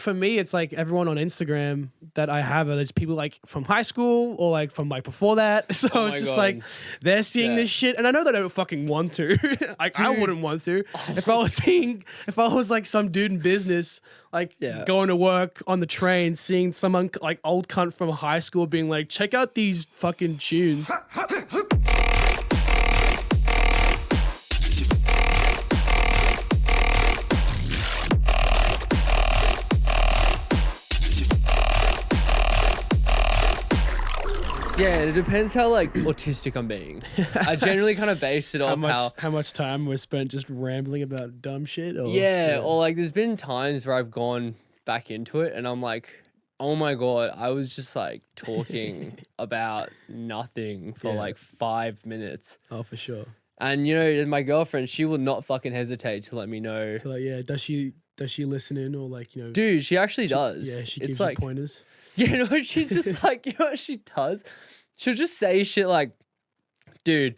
for me, it's like everyone on Instagram that I have, there's people like from high school or like from like before that. So Oh it's my just God. like they're seeing this shit, and I know they don't fucking want to. Like I wouldn't want to. If I was like some dude in business, like going to work on the train, seeing someone like old cunt from high school being like, check out these fucking tunes. Yeah, it depends how like autistic I'm being. I generally kind of base it off how much time was spent just rambling about dumb shit. Or, or like there's been times where I've gone back into it and I'm like, oh my God, I was just like talking about nothing for like 5 minutes. Oh, for sure. And you know, my girlfriend, she will not fucking hesitate to let me know. So, like, does she listen in or like, you know? Dude, she actually does. Yeah, she gives it's you like, pointers. You know, she's just like, you know what she does? She'll just say shit like, dude,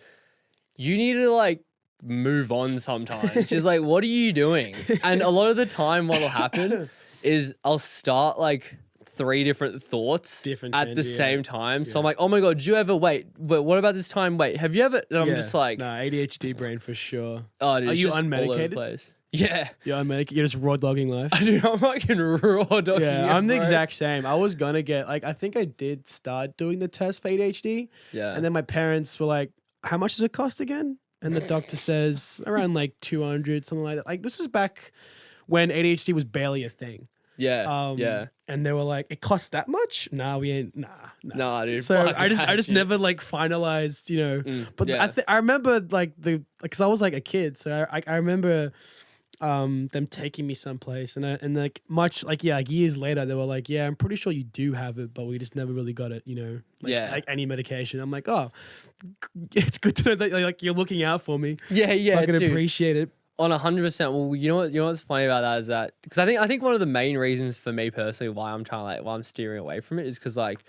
you need to like move on sometimes. She's like, what are you doing? And a lot of the time what'll happen is I'll start like 3 different thoughts at the same time. So I'm like, oh my God, did you ever wait, what about this time? Wait, have you ever? And I'm just like, nah, ADHD brain for sure. Oh, dude, are it's you just all over the unmedicated? place. Yeah. You're unmedicated. You're just raw dogging life. Dude, I'm fucking raw dogging. Yeah, I'm the exact same. I was gonna get like, I think I did start doing the test for ADHD. Yeah. And then my parents were like, how much does it cost again? And the doctor says around like 200, something like that. Like this is back when ADHD was barely a thing. Yeah. And they were like, it costs that much? Nah, we ain't. Nah, dude. So I just never like finalized, you know. But I remember like because I was like a kid, so I remember them taking me someplace, and like much like like years later they were like, yeah, I'm pretty sure you do have it, but we just never really got it, you know. Like any medication. I'm like, oh, it's good to know that like you're looking out for me. Yeah. I can appreciate it. On 100%. Well, you know what's funny about that is that because I think one of the main reasons for me personally why I'm steering away from it is because like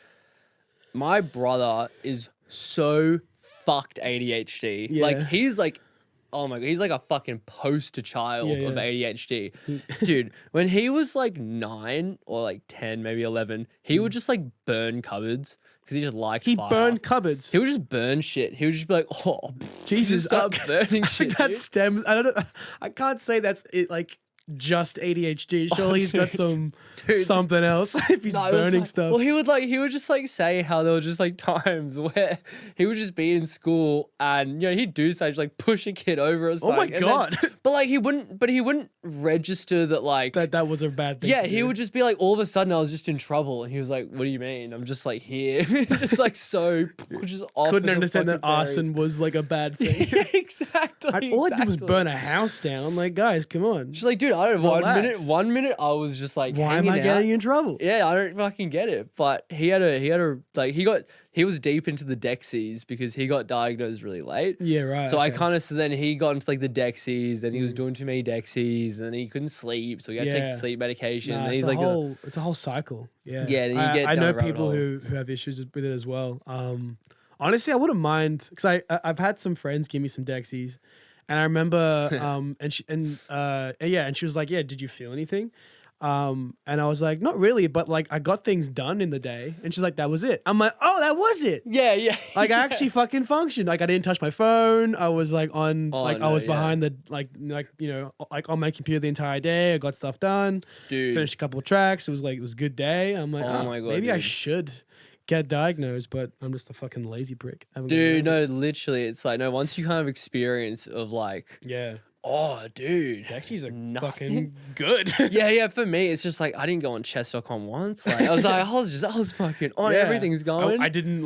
my brother is so fucked ADHD. Yeah. Like he's like, oh my God, he's like a fucking poster child of ADHD. Dude, when he was like 9 or like 10, maybe 11, he would just like burn cupboards because he just liked fire. He burned cupboards. He would just burn shit. He would just be like, oh, Jesus, start burning shit. That stems. I don't know. I can't say that's it. Like just ADHD. Surely he's got something else if he's burning stuff. Well, he would just like say how there were just like times where he would just be in school and you know he'd do such like push a kid over or something. Oh my God. But like he wouldn't register that like that was a bad thing. Yeah, he would just be like, all of a sudden I was just in trouble, and he was like, "What do you mean? I'm just like here," just like so, just off. Couldn't understand that arson was like a bad thing. Yeah, exactly. All I did was burn a house down. I'm like, guys, come on. She's like, dude, I don't know. One minute I was just like, why am I getting in trouble? Yeah, I don't fucking get it. But he was deep into the Dexies because he got diagnosed really late. Yeah, right. So then he got into like the Dexies, then he was doing too many Dexies, and then he couldn't sleep, so he had to take sleep medication. And it's he's it's a whole cycle. Yeah. Yeah, then you get I down know the rabbit people hole. who have issues with it as well. Honestly, I wouldn't mind because I've had some friends give me some Dexies, and I remember and she was like, yeah, did you feel anything? And I was like, not really, but like I got things done in the day. And she's like, that was it. I'm like, oh, that was it. Yeah. Like I actually fucking functioned. Like I didn't touch my phone. I was like on I was behind the like you know like on my computer the entire day. I got stuff done. Dude. Finished a couple of tracks. It was a good day. I'm like, oh my God, maybe I should get diagnosed, but I'm just a fucking lazy prick. Dude, no, literally, it's like no. Once you kind of experience of like oh, dude. Dexies are fucking good. yeah. For me, it's just like I didn't go on chess.com once. Like I was fucking on. Everything's going. I didn't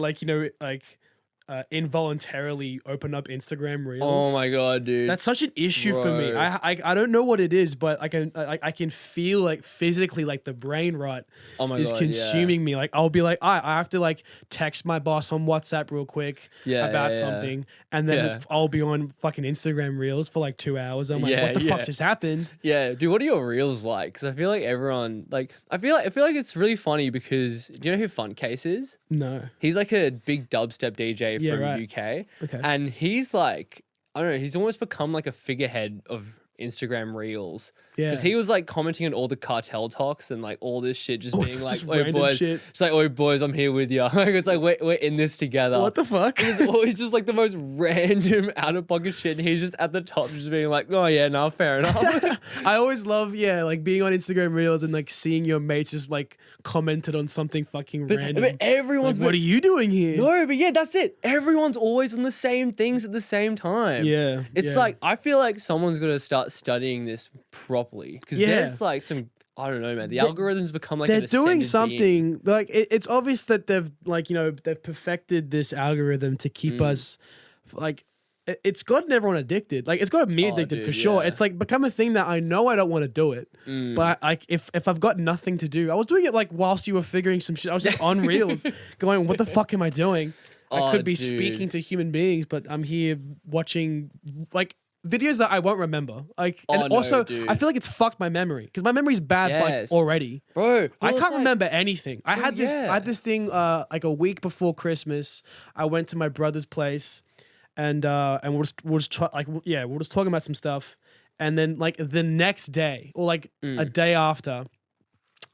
involuntarily open up Instagram Reels. Oh my God, dude. That's such an issue for me. I don't know what it is, but I can feel like physically like the brain rot is consuming me. Like I'll be like, I have to like text my boss on WhatsApp real quick about something, and then I'll be on fucking Instagram Reels for like 2 hours. I'm like, what the fuck just happened? Yeah, dude. What are your Reels like? Because I feel like everyone like I feel like it's really funny because do you know who Funcase is? No. He's like a big dubstep DJ from UK. Okay. And he's like, I don't know, he's almost become like a figurehead of Instagram Reels. Yeah. Because he was like commenting on all the cartel talks and like all this shit, just being like, just "Oi random boys," shit. it's like, "Oi boys, I'm here with you." Like it's like we're in this together. What the fuck? It's always just like the most random out of pocket shit, and he's just at the top, just being like, "Oh yeah, no, fair enough." I always love, like being on Instagram Reels and like seeing your mates just like commented on something fucking random. But everyone's like, what are you doing here? No, but yeah, that's it. Everyone's always on the same things at the same time. Yeah. It's like, I feel like someone's got to start studying this properly. Because there's like some, I don't know, man. The algorithms become like they're an doing ascended something being. like it's obvious that they've like, they've perfected this algorithm to keep us like, it's gotten everyone addicted. Like it's gotten me addicted for sure. yeah. It's like become a thing that I know I don't want to do it. But like if I've got nothing to do, I was doing it like whilst you were figuring some shit. I was just on Reels going, what the fuck am I doing? I could be speaking to human beings, but I'm here watching like videos that I won't remember. Like, and also I feel like it's fucked my memory because my memory's bad like already. Bro, I can't remember anything. I had this thing like a week before Christmas. I went to my brother's place, and we're just talking about some stuff, and then like the next day or like a day after,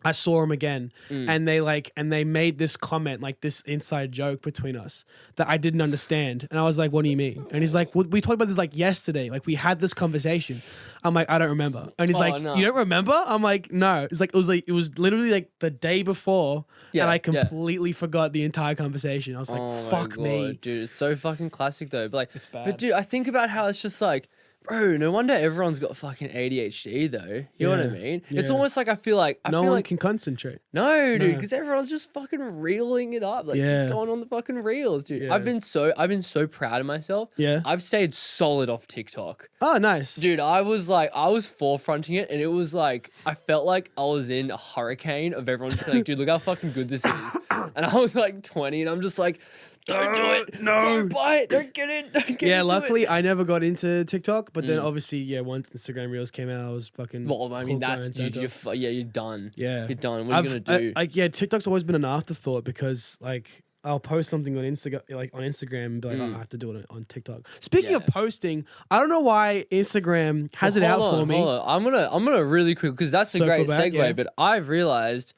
I saw him again, and they made this comment, like this inside joke between us that I didn't understand, and I was like, "What do you mean?" And he's like, "We talked about this like yesterday, like we had this conversation." I'm like, "I don't remember," and he's like, "You don't remember?" I'm like, "No." It's like it was literally like the day before, and I completely forgot the entire conversation. I was like, "Fuck me, dude." It's so fucking classic though, but like, it's bad. But dude, I think about how it's just like, bro, no wonder everyone's got fucking ADHD though. You know what I mean? Yeah. It's almost like I feel like no one can concentrate. No, dude, because everyone's just fucking reeling it up, like just going on the fucking reels, dude. Yeah. I've been so proud of myself. Yeah, I've stayed solid off TikTok. Oh, nice, dude. I was forefronting it, and it was like I felt like I was in a hurricane of everyone just like, dude, look how fucking good this is. And I was like 20, and I'm just like, don't do it. No. Don't buy it. Don't get in. Don't get into luckily it. I never got into TikTok, but then obviously, once Instagram Reels came out, I was fucking. Well, I mean, that's dude, you're done. Yeah, you're done. What are you gonna do? TikTok's always been an afterthought because like I'll post something on Instagram, and be like, oh, I have to do it on TikTok. Speaking of posting, I don't know why Instagram has it out for me. Hold on. I'm gonna really quick because that's a great segue. But I've realized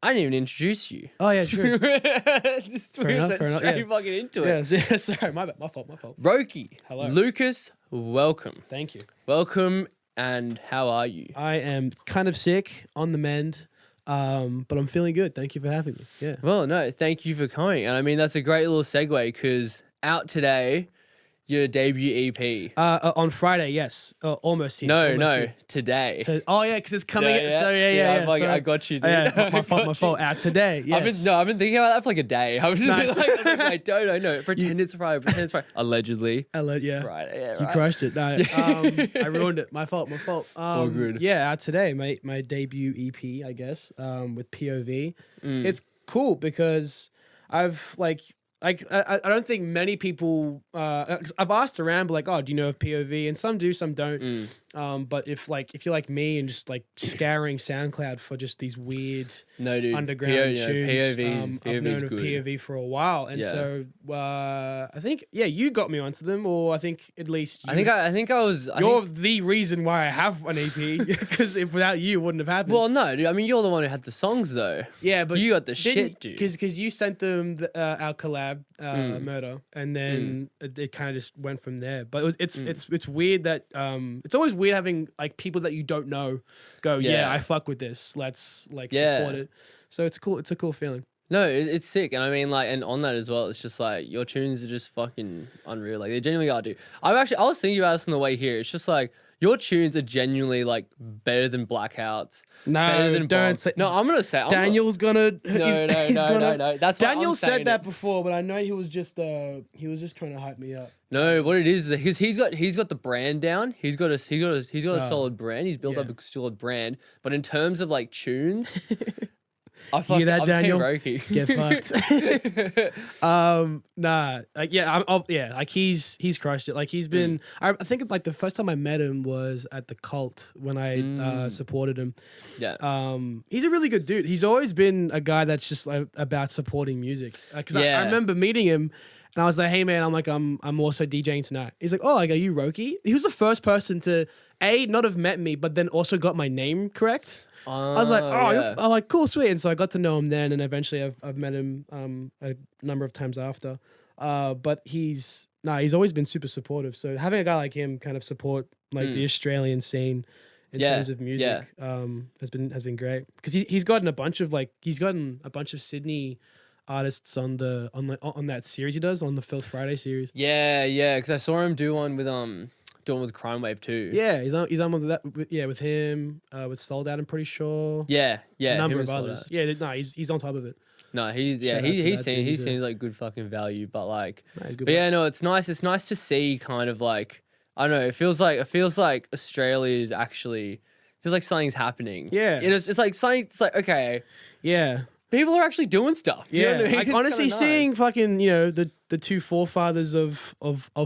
I didn't even introduce you. Oh yeah, true. Just fair enough, straight fucking into it. Yeah, sorry, my fault. Røki. Hello. Lucas, welcome. Thank you. Welcome, and how are you? I am kind of sick, on the mend, but I'm feeling good. Thank you for having me. Yeah. Well, no, thank you for coming. And I mean, that's a great little segue because out today, your debut EP. On Friday, yes. Almost here. No, today. Oh yeah, because it's coming. So I got you, dude. Yeah, my fault. Out today. Yes. I've been thinking about that for like a day. I was just like, no. Pretend it's Friday. Allegedly. Yeah. Friday. Yeah, you crushed it. No, I ruined it. My fault. All good. Yeah, out today, my debut EP, I guess, with POV. It's cool because I've I don't think many people. I've asked around, but like, oh, do you know of POV? And some do, some don't. But if you're like me and just like scouring SoundCloud for just these weird underground tunes, I've known of POV for a while, and so I think you got me onto them, or I think at least I think I was. You're the reason why I have an EP because if without you, it wouldn't have happened. Well, no, dude. I mean, you're the one who had the songs though. Yeah, but you got the shit, dude. Because you sent them our collab. Murder, and then it kind of just went from there. But it's weird that it's always weird having like people that you don't know go, I fuck with this. Let's like support it. So it's cool. It's a cool feeling. No, it's sick, and I mean, like, and on that as well, it's just like your tunes are just fucking unreal. Like they genuinely are, dude. I was thinking about this on the way here. It's just like your tunes are genuinely like better than Blackouts. No, better than don't Bombs. say. No, I'm gonna say Daniel's gonna. No. That's Daniel said that it. before, but I know he was just trying to hype me up. No, what it is he's got the brand down. He's got a solid brand. He's built up a solid brand. But in terms of like tunes. I'm Daniel? Røki. Get fucked. Nah, like he's crushed it. Like he's been. I think like the first time I met him was at the Cult when I supported him. Yeah. He's a really good dude. He's always been a guy that's just like about supporting music. Because I remember meeting him. And I was like, hey man, I'm also DJing tonight. He's like, oh, like, are you Røki? He was the first person to not have met me, but then also got my name correct. I was like, I'm like, cool, sweet. And so I got to know him then, and eventually I've met him a number of times after. But he's always been super supportive. So having a guy like him kind of support like the Australian scene in terms of music has been great, because he's gotten a bunch of Sydney artists on that series he does on the Filth Friday series. Yeah, because I saw him do one with doing with Crime Wave too. Yeah, he's on with that. With him, with Sold Out, I'm pretty sure. Yeah, a number of others. Yeah, no, he's on top of it. No, he seems like good fucking value, but like, it's nice. It's nice to see kind of like, I don't know. It feels like Australia is actually feels like something's happening. Yeah, it's like something. It's like, okay, yeah. People are actually doing stuff. Do you know what I mean? Like, honestly, seeing fucking, the two forefathers of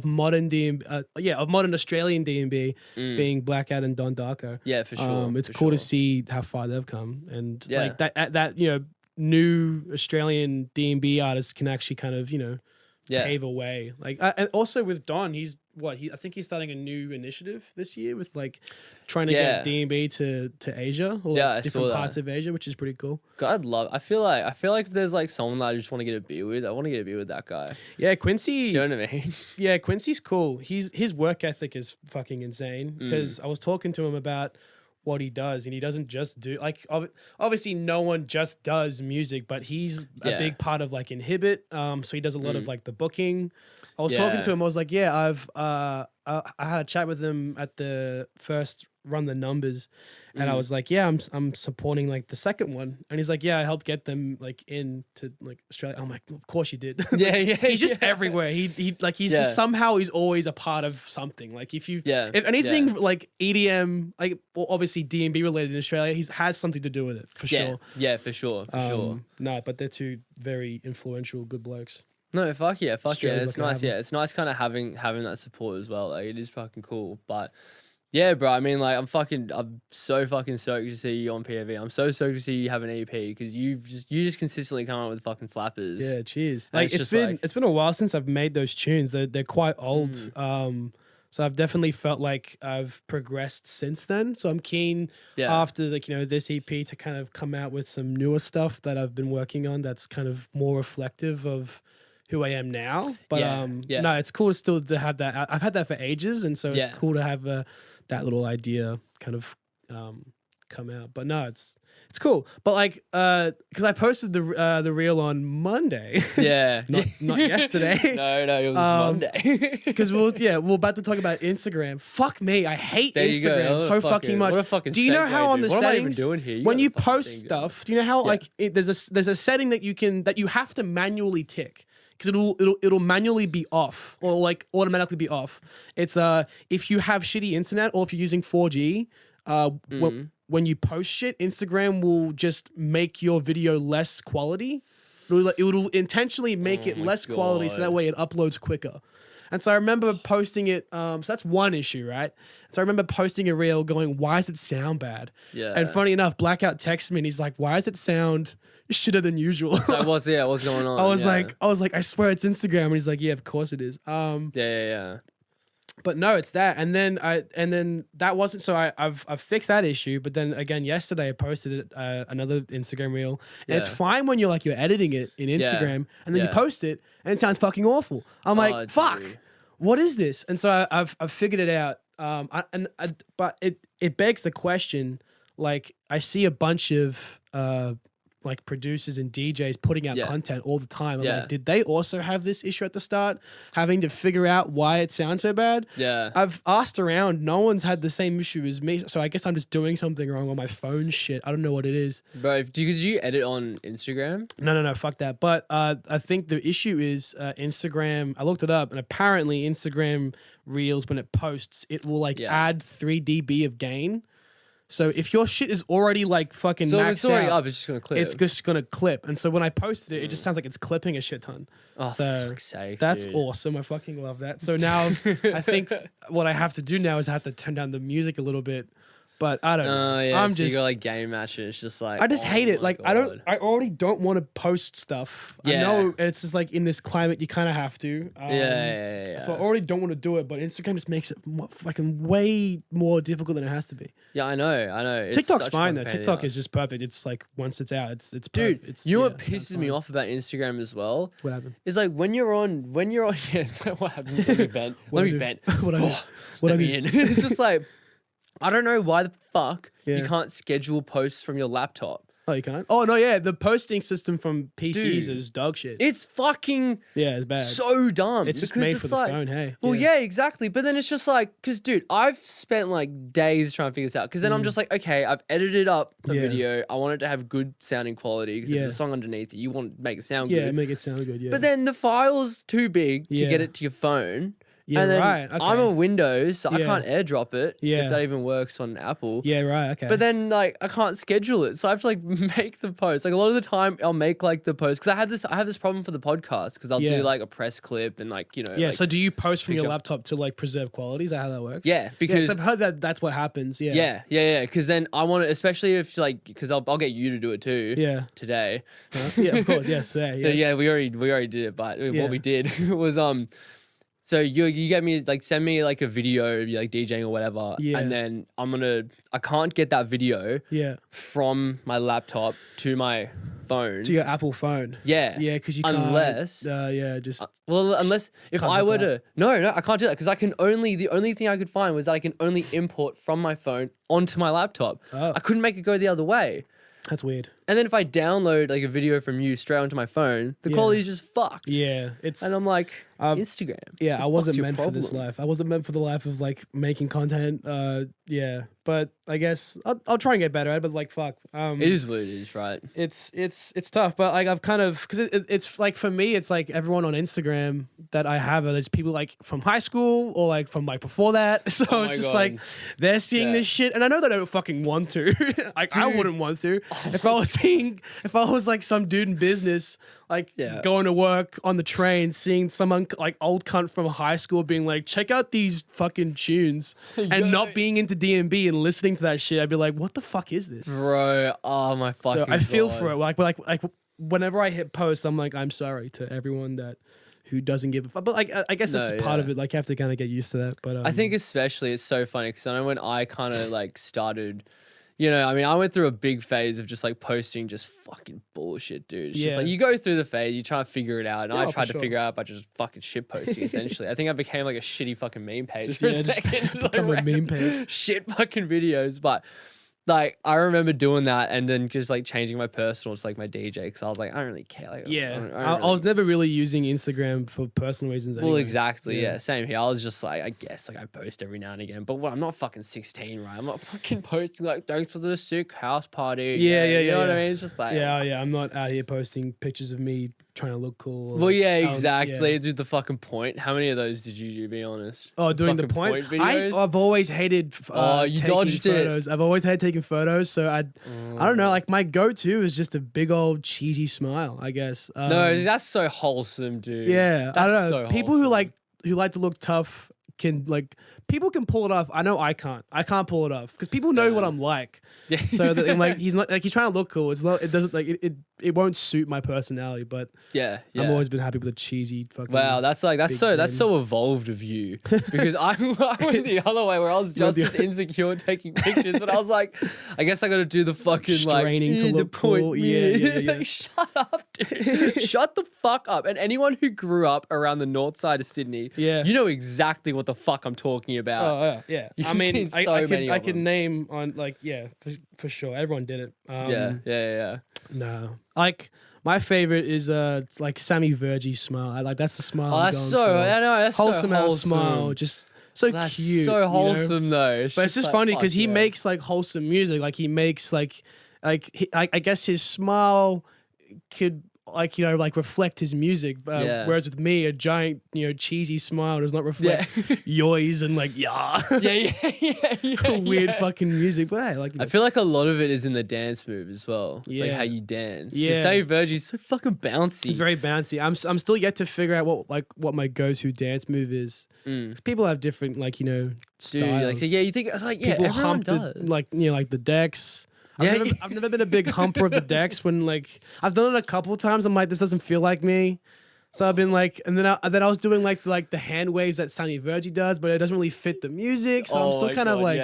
modern of modern Australian D&B being Blackout and Don Darko. Yeah, for sure. It's cool to see how far they've come, and like that new Australian D&B artists can actually kind of pave a way. Like, and also with Don, I think he's starting a new initiative this year with like trying to get D&B to Asia or different parts of Asia, which is pretty cool. God, I feel like if there's like someone that I just want to get a beer with, I want to get a beer with that guy. Yeah, Quincy. Do you know what I mean? Yeah, Quincy's cool. His work ethic is fucking insane, because I was talking to him about what he does, and he doesn't just do like, obviously no one just does music, but he's a big part of like Inhibit, so he does a lot of like the booking. I was talking to him, I was like, I had a chat with him at the first Run the Numbers, and I was like, I'm supporting like the second one, and he's like, I helped get them like into like Australia. I'm like, of course you did. He's just everywhere. He's just, somehow he's always a part of something. Like if anything like EDM, like, well, obviously D&B related in Australia, he has something to do with it for sure. Yeah, for sure. No, but they're two very influential good blokes. No, fuck yeah. It's nice. Yeah, it's nice kind of having that support as well. Like, it is fucking cool. But yeah, bro. I mean, like, I'm so fucking stoked to see you on POV. I'm so stoked to see you have an EP, because you just consistently come up with fucking slappers. Yeah, cheers. Like, it's been a while since I've made those tunes. They're quite old. So I've definitely felt like I've progressed since then. So I'm keen after this EP to kind of come out with some newer stuff that I've been working on that's kind of more reflective of who I am now. But no, it's cool still to have that. I've had that for ages, and so it's cool to have that little idea kind of come out. But no, it's cool. But like, because I posted the reel on Monday. not yesterday. No, it was Monday. Because we're about to talk about Instagram. Fuck me, I hate Instagram so fucking much. What a fucking do you know how on the what settings, am I even doing here? when you post stuff, do you know how like there's a setting that you have to manually tick? Because it'll manually be off, or like automatically be off. It's if you have shitty internet, or if you're using 4G, when you post shit, Instagram will just make your video less quality. It'll intentionally make it less quality, so that way it uploads quicker. And so I remember posting it. So that's one issue, right? So I remember posting a reel going, why does it sound bad? Yeah. And funny enough, Blackout texted me and he's like, why does it sound shitter than usual? So what's going on? I was like, I swear it's Instagram. And he's like, yeah, of course it is. Yeah. But no, it's that. And then that wasn't, so I've fixed that issue. But then again, yesterday I posted another Instagram reel. And it's fine when you're editing it in Instagram, and then you post it and it sounds fucking awful. I'm like, fuck, what is this? And so I've figured it out. But it begs the question, like, I see a bunch of like producers and DJs putting out content all the time. I'm like, did they also have this issue at the start, having to figure out why it sounds so bad? Yeah. I've asked around. No one's had the same issue as me. So I guess I'm just doing something wrong on my phone shit. I don't know what it is. Bro, do you edit on Instagram? No, fuck that. But I think the issue is Instagram. I looked it up, and apparently Instagram Reels, when it posts, it will add 3 dB of gain. So if your shit is already like fucking maxed it's already out, up, it's just gonna clip. It's just gonna clip. And so when I posted it, it just sounds like it's clipping a shit ton. Oh, so fuck's sake, that's dude. awesome. I fucking love that. So now I think what I have to do now is I have to turn down the music a little bit But I don't know. Yeah, I'm so just you got like game matches. It's just like I just hate it. my Like God. I already don't want to post stuff. I Yeah. know it's just like in this climate you kind of have to. Yeah. So I already don't want to do it, but Instagram just makes it fucking way more difficult than it has to be. Yeah, I know. It's TikTok's such a fine fucking though. pain in the TikTok ass. is just perfect. It's like once it's out, it's Dude, perfect. It's, you know what it sounds pisses me fine. off about Instagram as well? What happened? Is like when you're on yeah, it's like what happened? Let me vent. Let me vent. What I do? Oh, What I let me do? in. It's just like I don't know why the fuck you Yeah. can't schedule posts from your laptop. Oh, you can't? Oh no, yeah. The posting system from PCs Dude. is dog shit. It's fucking Yeah, it's bad. so dumb. It's just because made it's for the like, phone, hey. Well, yeah, exactly. But then it's just like, because, dude, I've spent like days trying to figure this out. Because then I'm just like, okay, I've edited up a Yeah. video. I want it to have good sounding quality. Because if Yeah. there's a song underneath it, you want to make it sound Yeah, good. make it sound good. Yeah. But then the file's too big to Yeah. get it to your phone. yeah, and then right. Okay. I'm on Windows, so I Yeah. can't airdrop it. Yeah. If that even works on Apple. yeah, right. Okay. But then, like, I can't schedule it, so I have to like make the post. Like a lot of the time, I'll make like the post because I have this problem for the podcast because I'll Yeah. do like a press clip and like yeah. like, So do you post from your picture- laptop to like preserve quality? Is that how that works? yeah, Yeah, because 'cause I've heard that that's what happens. Yeah. yeah. Because then I want to, especially if like, because I'll get you to do it too. Yeah. Today. Yeah, of course. Yes. There. Yes. Yeah, we already did it, but Yeah. what we did was So you get me like send me like a video of you like DJing or whatever, Yeah. and then I can't get that video Yeah. from my laptop to my phone. To your Apple phone. Yeah. Yeah, because you can't. Unless yeah, just. well, unless if Can't I hook were up. to no, I can't do that because the only thing I could find was that I can only import from my phone onto my laptop. Oh. I couldn't make it go the other way. That's weird. And then if I download like a video from you straight onto my phone, the Yeah. quality is just fucked. Yeah, it's. And I'm like, Instagram. Yeah, I wasn't fuck's your meant for this problem? life. I wasn't meant for the life of like making content. Yeah, but I guess I'll try and get better at it. But like, fuck. It is what it is, right? It's tough. But like, I've kind of because it's like for me, it's like everyone on Instagram that I have are there's people like from high school or like from like before that. So Oh it's my just God. like they're seeing Yeah. this shit, and I know they don't fucking want to. Like I wouldn't want to. If I was like some dude in business, like Yeah. going to work on the train, seeing someone like old cunt from high school being like, check out these fucking tunes, and not being into D&B and listening to that shit, I'd be like, what the fuck is this? Bro, oh my fucking So I feel God. for it. Like whenever I hit post, I'm like, I'm sorry to everyone who doesn't give a fuck. But like, I guess that's No, just part yeah. of it. Like, you have to kind of get used to that. But I think especially it's so funny because I know when I kind of like started, I mean, I went through a big phase of just like posting just fucking bullshit, dude. It's just Yeah. like you go through the phase, you try to figure it out, and I Yeah, for tried to sure. figure out by just fucking shit posting essentially. I think I became like a shitty fucking meme page Just- for yeah, a just second. Just, like, become a meme random page. Shit fucking videos, but. Like I remember doing that and then just like changing my personal to like my DJ because I was like I don't really care. Like, yeah, don't I really- was never really using Instagram for personal reasons. Well, anyway. exactly. Yeah. Yeah. Same here. I was just like, I guess, like I post every now and again, but I'm not fucking 16, right? I'm not fucking posting like, thanks for the sick house party. Yeah, You know what I yeah. mean? It's just like, Yeah, I'm not out here posting pictures of me trying to look cool. or, Well, yeah, yeah. exactly. Dude, the fucking point. How many of those did you do? Be honest. Oh, doing the fucking point. videos. I've always hated. You taking dodged it. photos. I've always hated taking photos, so I don't know. Like my go-to is just a big old cheesy smile. I guess. No, that's so wholesome, dude. Yeah, That's I don't know. So People who wholesome. like to look tough can like. People can pull it off. I know I can't. I can't pull it off because people know what I'm like. Yeah. So that, and, like he's not like he's trying to look cool. It's not. It doesn't like it won't suit my personality. But yeah. I've always been happy with a cheesy fucking. Wow, that's big so grin. evolved of you because I went the other way where I was just the as insecure taking pictures, but I was like, I guess I got to do the fucking Straining to the look point cool. me. Yeah. Like, shut up, dude. Shut the fuck up. And anyone who grew up around the north side of Sydney, Yeah. you know exactly what the fuck I'm talking about. Oh yeah. You've I mean, seen so many I of could them. name on like for sure. Everyone did it. Yeah. No, like my favorite is it's like Sammy Vergie's smile. I like that's the smile. Oh, I'm that's going so. for. I know that's wholesome so ass wholesome. smile, just so That's cute. so you know? wholesome though. But it's just like, funny fuck because he yeah. makes like wholesome music. Like he makes like I guess his smile could like, you know, like reflect his music. Whereas with me, a giant, you know, cheesy smile does not reflect yoys and like, weird fucking music. But hey, like, you know. I feel like a lot of it is in the dance move as well. It's like how you dance. Yeah. Savage Virgie's so fucking bouncy. It's very bouncy. I'm still yet to figure out what my go-to dance move is. 'Cause people have different, like, you know, styles. Dude, you think it's like, people everyone hump does. like, you know, like the decks. I've never been a big humper of the decks when, like, I've done it a couple times. I'm like, this doesn't feel like me. So I've been like, and then I was doing like the hand waves that Sammy Virgie does, but it doesn't really fit the music. So I'm still kind of like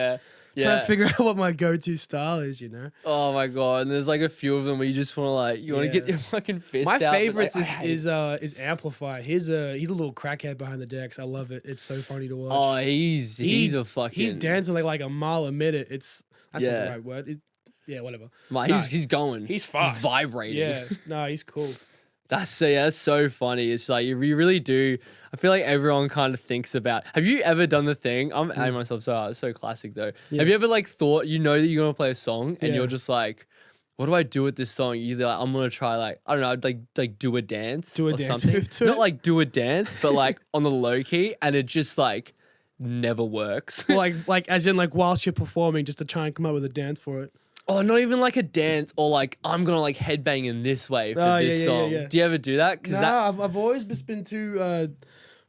trying to figure out what my go-to style is, you know? Oh my God. And there's like a few of them where you just want to want to get your fucking fist out. My favorites is Amplify. He's a little crackhead behind the decks. I love it. It's so funny to watch. Oh, he's a fucking... He's dancing like a mile a minute. That's not the right word. Yeah, whatever. He's going. He's fast. He's vibrating. Yeah. No, he's cool. That's so funny. It's like you really do. I feel like everyone kind of thinks about. Have you ever done the thing? I'm adding myself it's so classic though. Have you ever like thought that you're gonna play a song and you're just like, what do I do with this song? You're like, I'm gonna try like, I don't know, like do a dance or something. Move to Not it. like do a dance, but like on the low key, and it just like never works. like as in like whilst you're performing, just to try and come up with a dance for it. Oh, not even like a dance or like I'm gonna like headbang in this way for this song. Do you ever do that? I've always just been too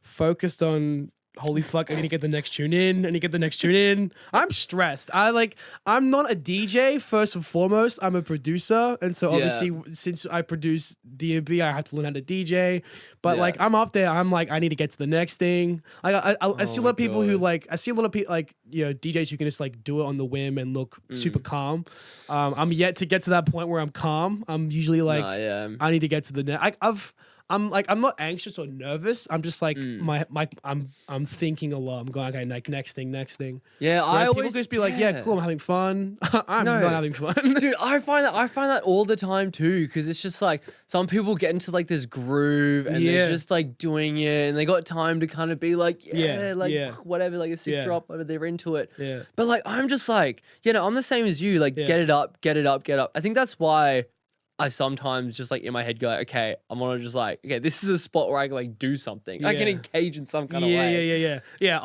focused on holy fuck, I need to get the next tune in, and you get the next tune in. I'm stressed. I'm not a DJ first and foremost. I'm a producer, and so obviously since I produce D&B, I have to learn how to DJ. But like I'm up there, I'm like I need to get to the next thing. Like I see a lot of people who like you know, DJs who can just like do it on the whim and look super calm. I'm yet to get to that point where I'm calm. I'm usually like I need to get to the next. I'm not anxious or nervous. I'm just like I'm thinking a lot. I'm going, okay, like next thing. Yeah, whereas people just be like, yeah, cool, I'm having fun. I'm not having fun. Dude, I find that all the time too, because it's just like some people get into like this groove and they're just like doing it and they got time to kind of be like, whatever, like a sick drop, whatever, they're into it. Yeah. But like I'm just like, I'm the same as you, like get it up. I think that's why I sometimes just like in my head go, like, okay, I'm gonna just like, okay, this is a spot where I can like do something. I can engage in some kind of way. Yeah.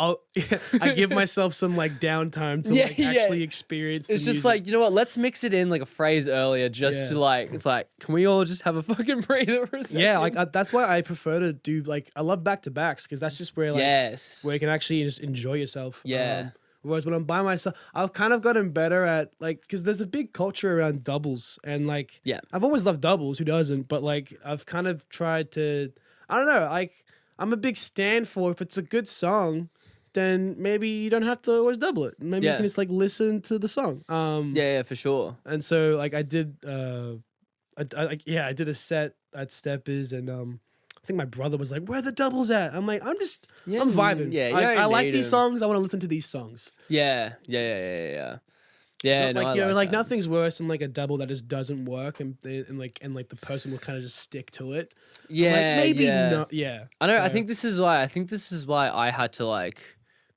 I give myself some like downtime to like actually experience. It's just like, you know what? Let's mix it in like a phrase earlier, just to like, it's like, can we all just have a fucking breather for a second? Yeah, like that's why I prefer to do like I love back to backs because that's just where like where you can actually just enjoy yourself. Yeah. Whereas when I'm by myself, I've kind of gotten better at like, because there's a big culture around doubles and like, I've always loved doubles. Who doesn't? But like, I've kind of tried to, I don't know, like I'm a big stand for if it's a good song, then maybe you don't have to always double it. Maybe you can just like listen to the song. Yeah, for sure. And so like I did, I did a set at Steppers and I think my brother was like, "Where are the doubles at?" I'm like, I'm vibing. Yeah, I like these songs. I want to listen to these songs. Yeah. Like nothing's worse than like a double that just doesn't work, and the person will kind of just stick to it. Yeah, not. Yeah, I know. So, I think this is why I had to like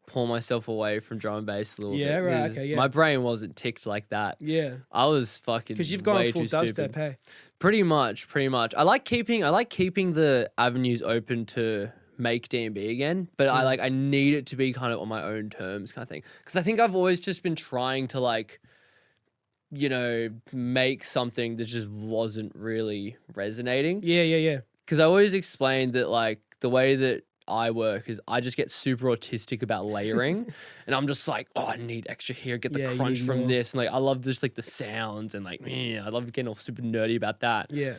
pull myself away from drum and bass a little bit. Yeah, right. Okay, yeah. My brain wasn't ticked like that. Yeah, I was fucking because you've gone full dubstep, stupid. hey. Pretty much. I like keeping the avenues open to make D&B again, but I need it to be kind of on my own terms kind of thing. Because I think I've always just been trying to like, make something that just wasn't really resonating. Yeah. Because I always explained that like the way that I work is I just get super autistic about layering and I'm just like, oh, I need extra here, get the crunch from this, and like I love just like the sounds and like I love getting all super nerdy about that. Yeah.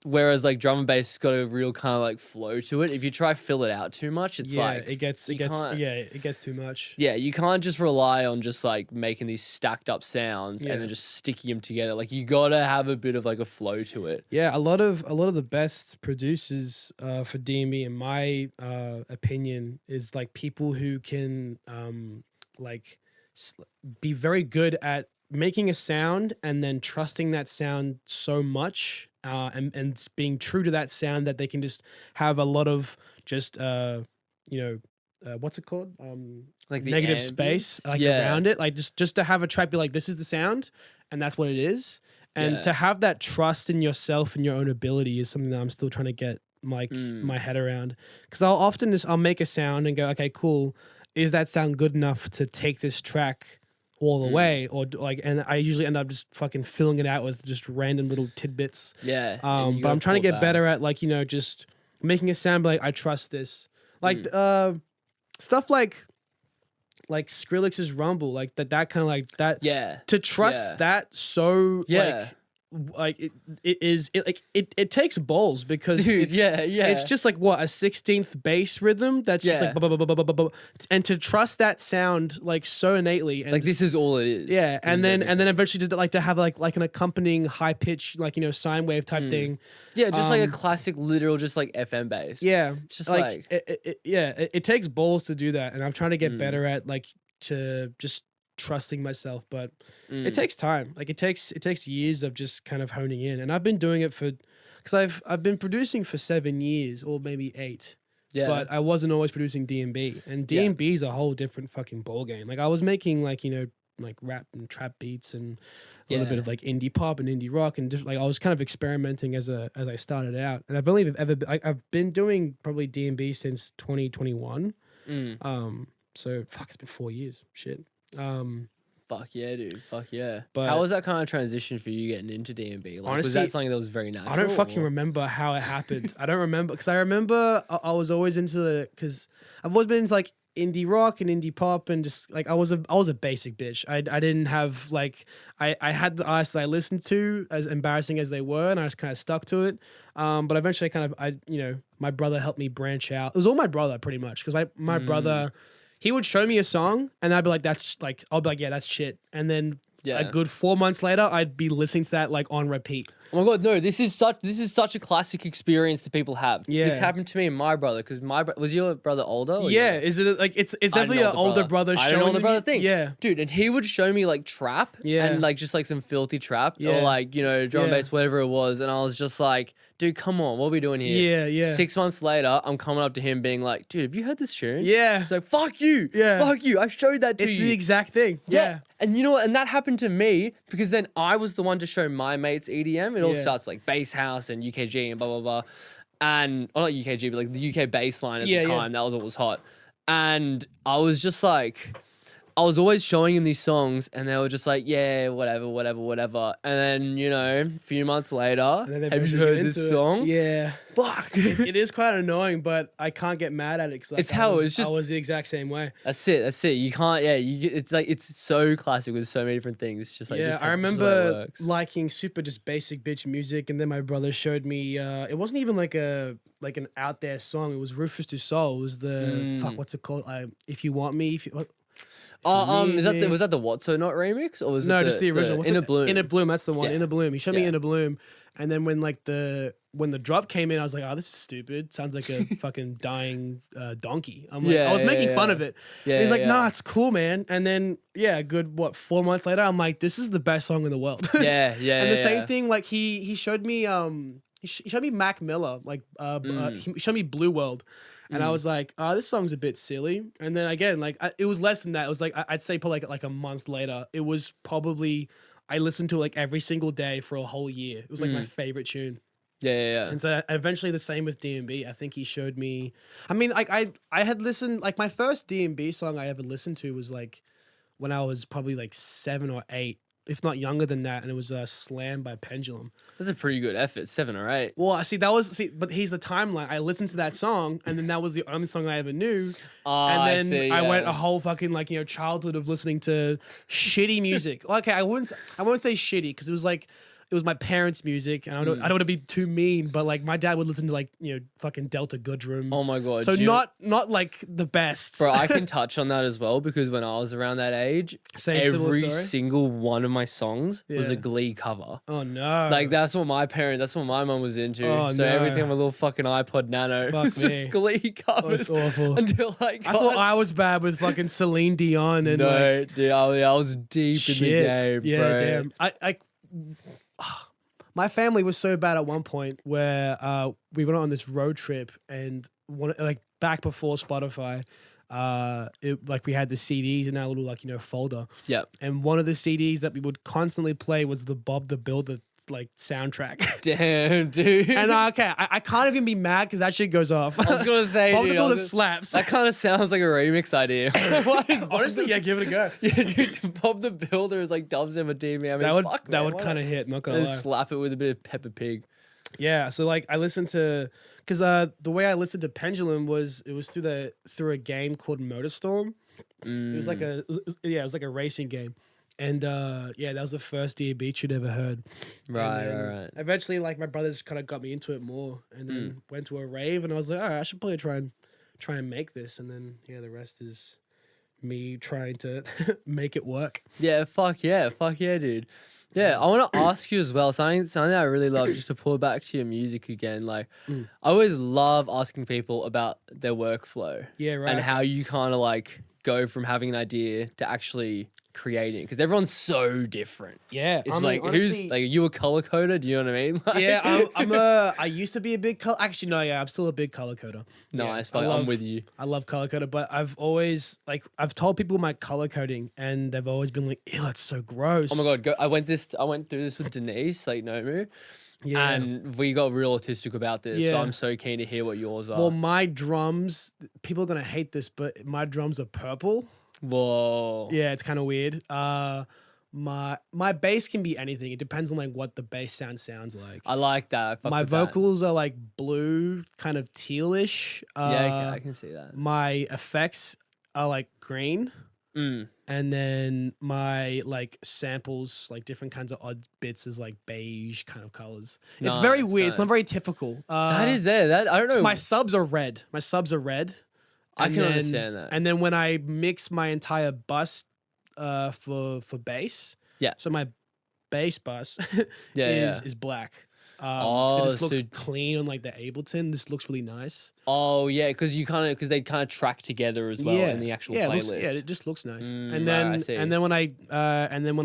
Whereas like drum and bass has got a real kind of like flow to it. If you try fill it out too much, it's like it gets too much. Yeah, you can't just rely on just like making these stacked up sounds and then just sticking them together. Like you gotta have a bit of like a flow to it. Yeah, a lot of the best producers for D&B, in my opinion, is like people who can be very good at making a sound and then trusting that sound so much and being true to that sound that they can just have a lot of just what's it called, like the negative ambience? Space like around it, like just to have a track be like, this is the sound and that's what it is, And to have that trust in yourself and your own ability is something that I'm still trying to get my head around. Because I'll make a sound and go, okay, cool. Is that sound good enough to take this track all the way? Or like, and I usually end up just fucking filling it out with just random little tidbits. Yeah. But I'm trying to get better at like, just making a sound like I trust this. Like stuff like Skrillex's Rumble, like that kind of like that. Yeah. To trust that so it takes balls because it's just like what a 16th bass rhythm that's just like and to trust that sound like so innately and like this is all it is. And then eventually just like to have like an accompanying high pitch like sine wave type thing. Yeah, just like a classic literal just like FM bass. Yeah. It's just like it takes balls to do that, and I'm trying to get better at like to just trusting myself, but it takes time. Like it takes years of just kind of honing in, and I've been doing it because I've been producing for 7 years or maybe 8. Yeah. But I wasn't always producing D&B, and D&B is a whole different fucking ball game. Like I was making like like rap and trap beats and a little bit of like indie pop and indie rock, and just like I was kind of experimenting as I started out. And I've been doing probably D&B since 2021. So fuck, it's been 4 years. Shit. Fuck yeah, dude. Fuck yeah. But how was that kind of transition for you getting into D&B? Like, honestly, was that something that was very natural? I don't fucking remember how it happened. I don't remember, because I remember I was always into because I've always been into like indie rock and indie pop, and just like I was a basic bitch. I didn't have like I had the artists that I listened to, as embarrassing as they were, and I just kind of stuck to it. But eventually my brother helped me branch out. It was all my brother pretty much, because my brother, he would show me a song and I'd be like, I'll be like, yeah, that's shit. And then a good 4 months later, I'd be listening to that like on repeat. Oh my God, no, this is such a classic experience that people have. Yeah. This happened to me and my brother, because was your brother older? Yeah. Is it like, it's definitely an older brother showing an older brother thing. Yeah. Dude, and he would show me like trap and like just like some filthy trap or like, drum and bass, whatever it was. And I was just like, dude, come on, what are we doing here? Yeah. 6 months later, I'm coming up to him being like, dude, have you heard this tune? Yeah. He's like, fuck you. Yeah. Fuck you. I showed that to you. It's the exact thing. Yeah. And you know what? And that happened to me because then I was the one to show my mates EDM. It all starts like bass house and UKG and blah, blah, blah. And, not UKG, but like the UK bass line at the time. That was what was hot. And I was just like, I was always showing him these songs and they were just like, yeah, whatever. And then, a few months later, have you heard this song? Yeah. Fuck. It is quite annoying, but I can't get mad at it because I was the exact same way. That's it. You can't, it's like, it's so classic with so many different things. It's just like, I remember liking super just basic bitch music, and then my brother showed me, it wasn't even like an out there song. It was Rufus Du Sol. It was the, what's it called? If You Want Me, was that the What So Not remix, or was it just the original? Inner Bloom? Inner Bloom, that's the one. Inner Bloom. He showed me Inner Bloom, and then when the drop came in, I was like, oh, this is stupid. Sounds like a fucking dying donkey. I'm like, I was making fun of it. Yeah, he's like, nah, it's cool, man. And then a good 4 months later, I'm like, this is the best song in the world. Yeah. And the same thing, like he showed me he showed me Mac Miller, like he showed me Blue World. And I was like, this song's a bit silly. And then again, like it was less than that. It was like, I'd say probably like a month later, it was probably, I listened to it like every single day for a whole year. It was like my favorite tune. Yeah. And so eventually the same with D&B. I think he showed me, I mean, like I had listened, like my first D&B song I ever listened to was like when I was probably like 7 or 8. If not younger than that, and it was Slam by Pendulum. That's a pretty good effort, 7 or 8. Well, but here's the timeline. I listened to that song, and then that was the only song I ever knew. And then I went a whole fucking childhood of listening to shitty music. Okay, I won't say shitty, because it was my parents' music, and I don't want to be too mean, but like my dad would listen to fucking Delta Goodrum. Oh my God. So not like the best. Bro, I can touch on that as well, because when I was around that age, every single one of my songs was a Glee cover. Oh no. Like that's what my mum was into. Oh, so everything on my little fucking iPod Nano was just Glee covers. Oh, it's awful. Until I thought I was bad with fucking Celine Dion and dude, I was deep in the game, bro. Yeah, damn. My family was so bad at one point where we went on this road trip, and back before Spotify, like we had the CDs in our little like folder. Yeah. And one of the CDs that we would constantly play was the Bob the Builder like soundtrack. Damn, dude. And okay, I can't even be mad because that shit goes off. I was gonna say, Bob dude, the Builder slaps. That kind of sounds like a remix idea. Honestly, yeah, give it a go. Yeah, dude, Bob the Builder is like Dubs MD, man. I mean, that would kind of hit. Not gonna lie. Slap it with a bit of Peppa Pig. Yeah, so like I listened to, because the way I listened to Pendulum was through a game called Motorstorm. It was like it was like a racing game. And that was the first DAB tune I'd ever heard. Right. Eventually, like my brother just kind of got me into it more, and then went to a rave, and I was like, all right, I should probably try and make this, and then the rest is me trying to make it work. Yeah, fuck yeah, dude. Yeah, I want to ask you as well something that I really love, just to pull back to your music again. Like, I always love asking people about their workflow. Yeah, right. And how you kind of like go from having an idea to actually creating, because everyone's so different. Yeah, it's like honestly, who's like, are you a color coder? Do you know what I mean? Like, yeah, I used to be a big color. Actually, no, yeah, I'm still a big color coder. Nice, yeah, I'm with you. I love color coder, but I've always I've told people my color coding, and they've always been like, "Ew, it's so gross." Oh my god, I went through this with Denise, like Nomu. Yeah. And we got real autistic about this, so I'm so keen to hear what yours are. Well, my drums, people are gonna hate this, but my drums are purple. Whoa. Yeah, it's kind of weird. My bass can be anything. It depends on like what the bass sounds like. I like that. My vocals are like blue, kind of tealish. Yeah, I can see that. My effects are like green. And then my like samples, like different kinds of odd bits, is like beige kind of colors. It's very weird. It's not very typical. That is there. That I don't know. My subs are red. I can understand that. And then when I mix my entire bus for bass, so my bass bus is black. So this looks clean on like the Ableton. This looks really nice. Oh yeah, because they kind of track together as well in the actual playlist. It just looks nice. And then when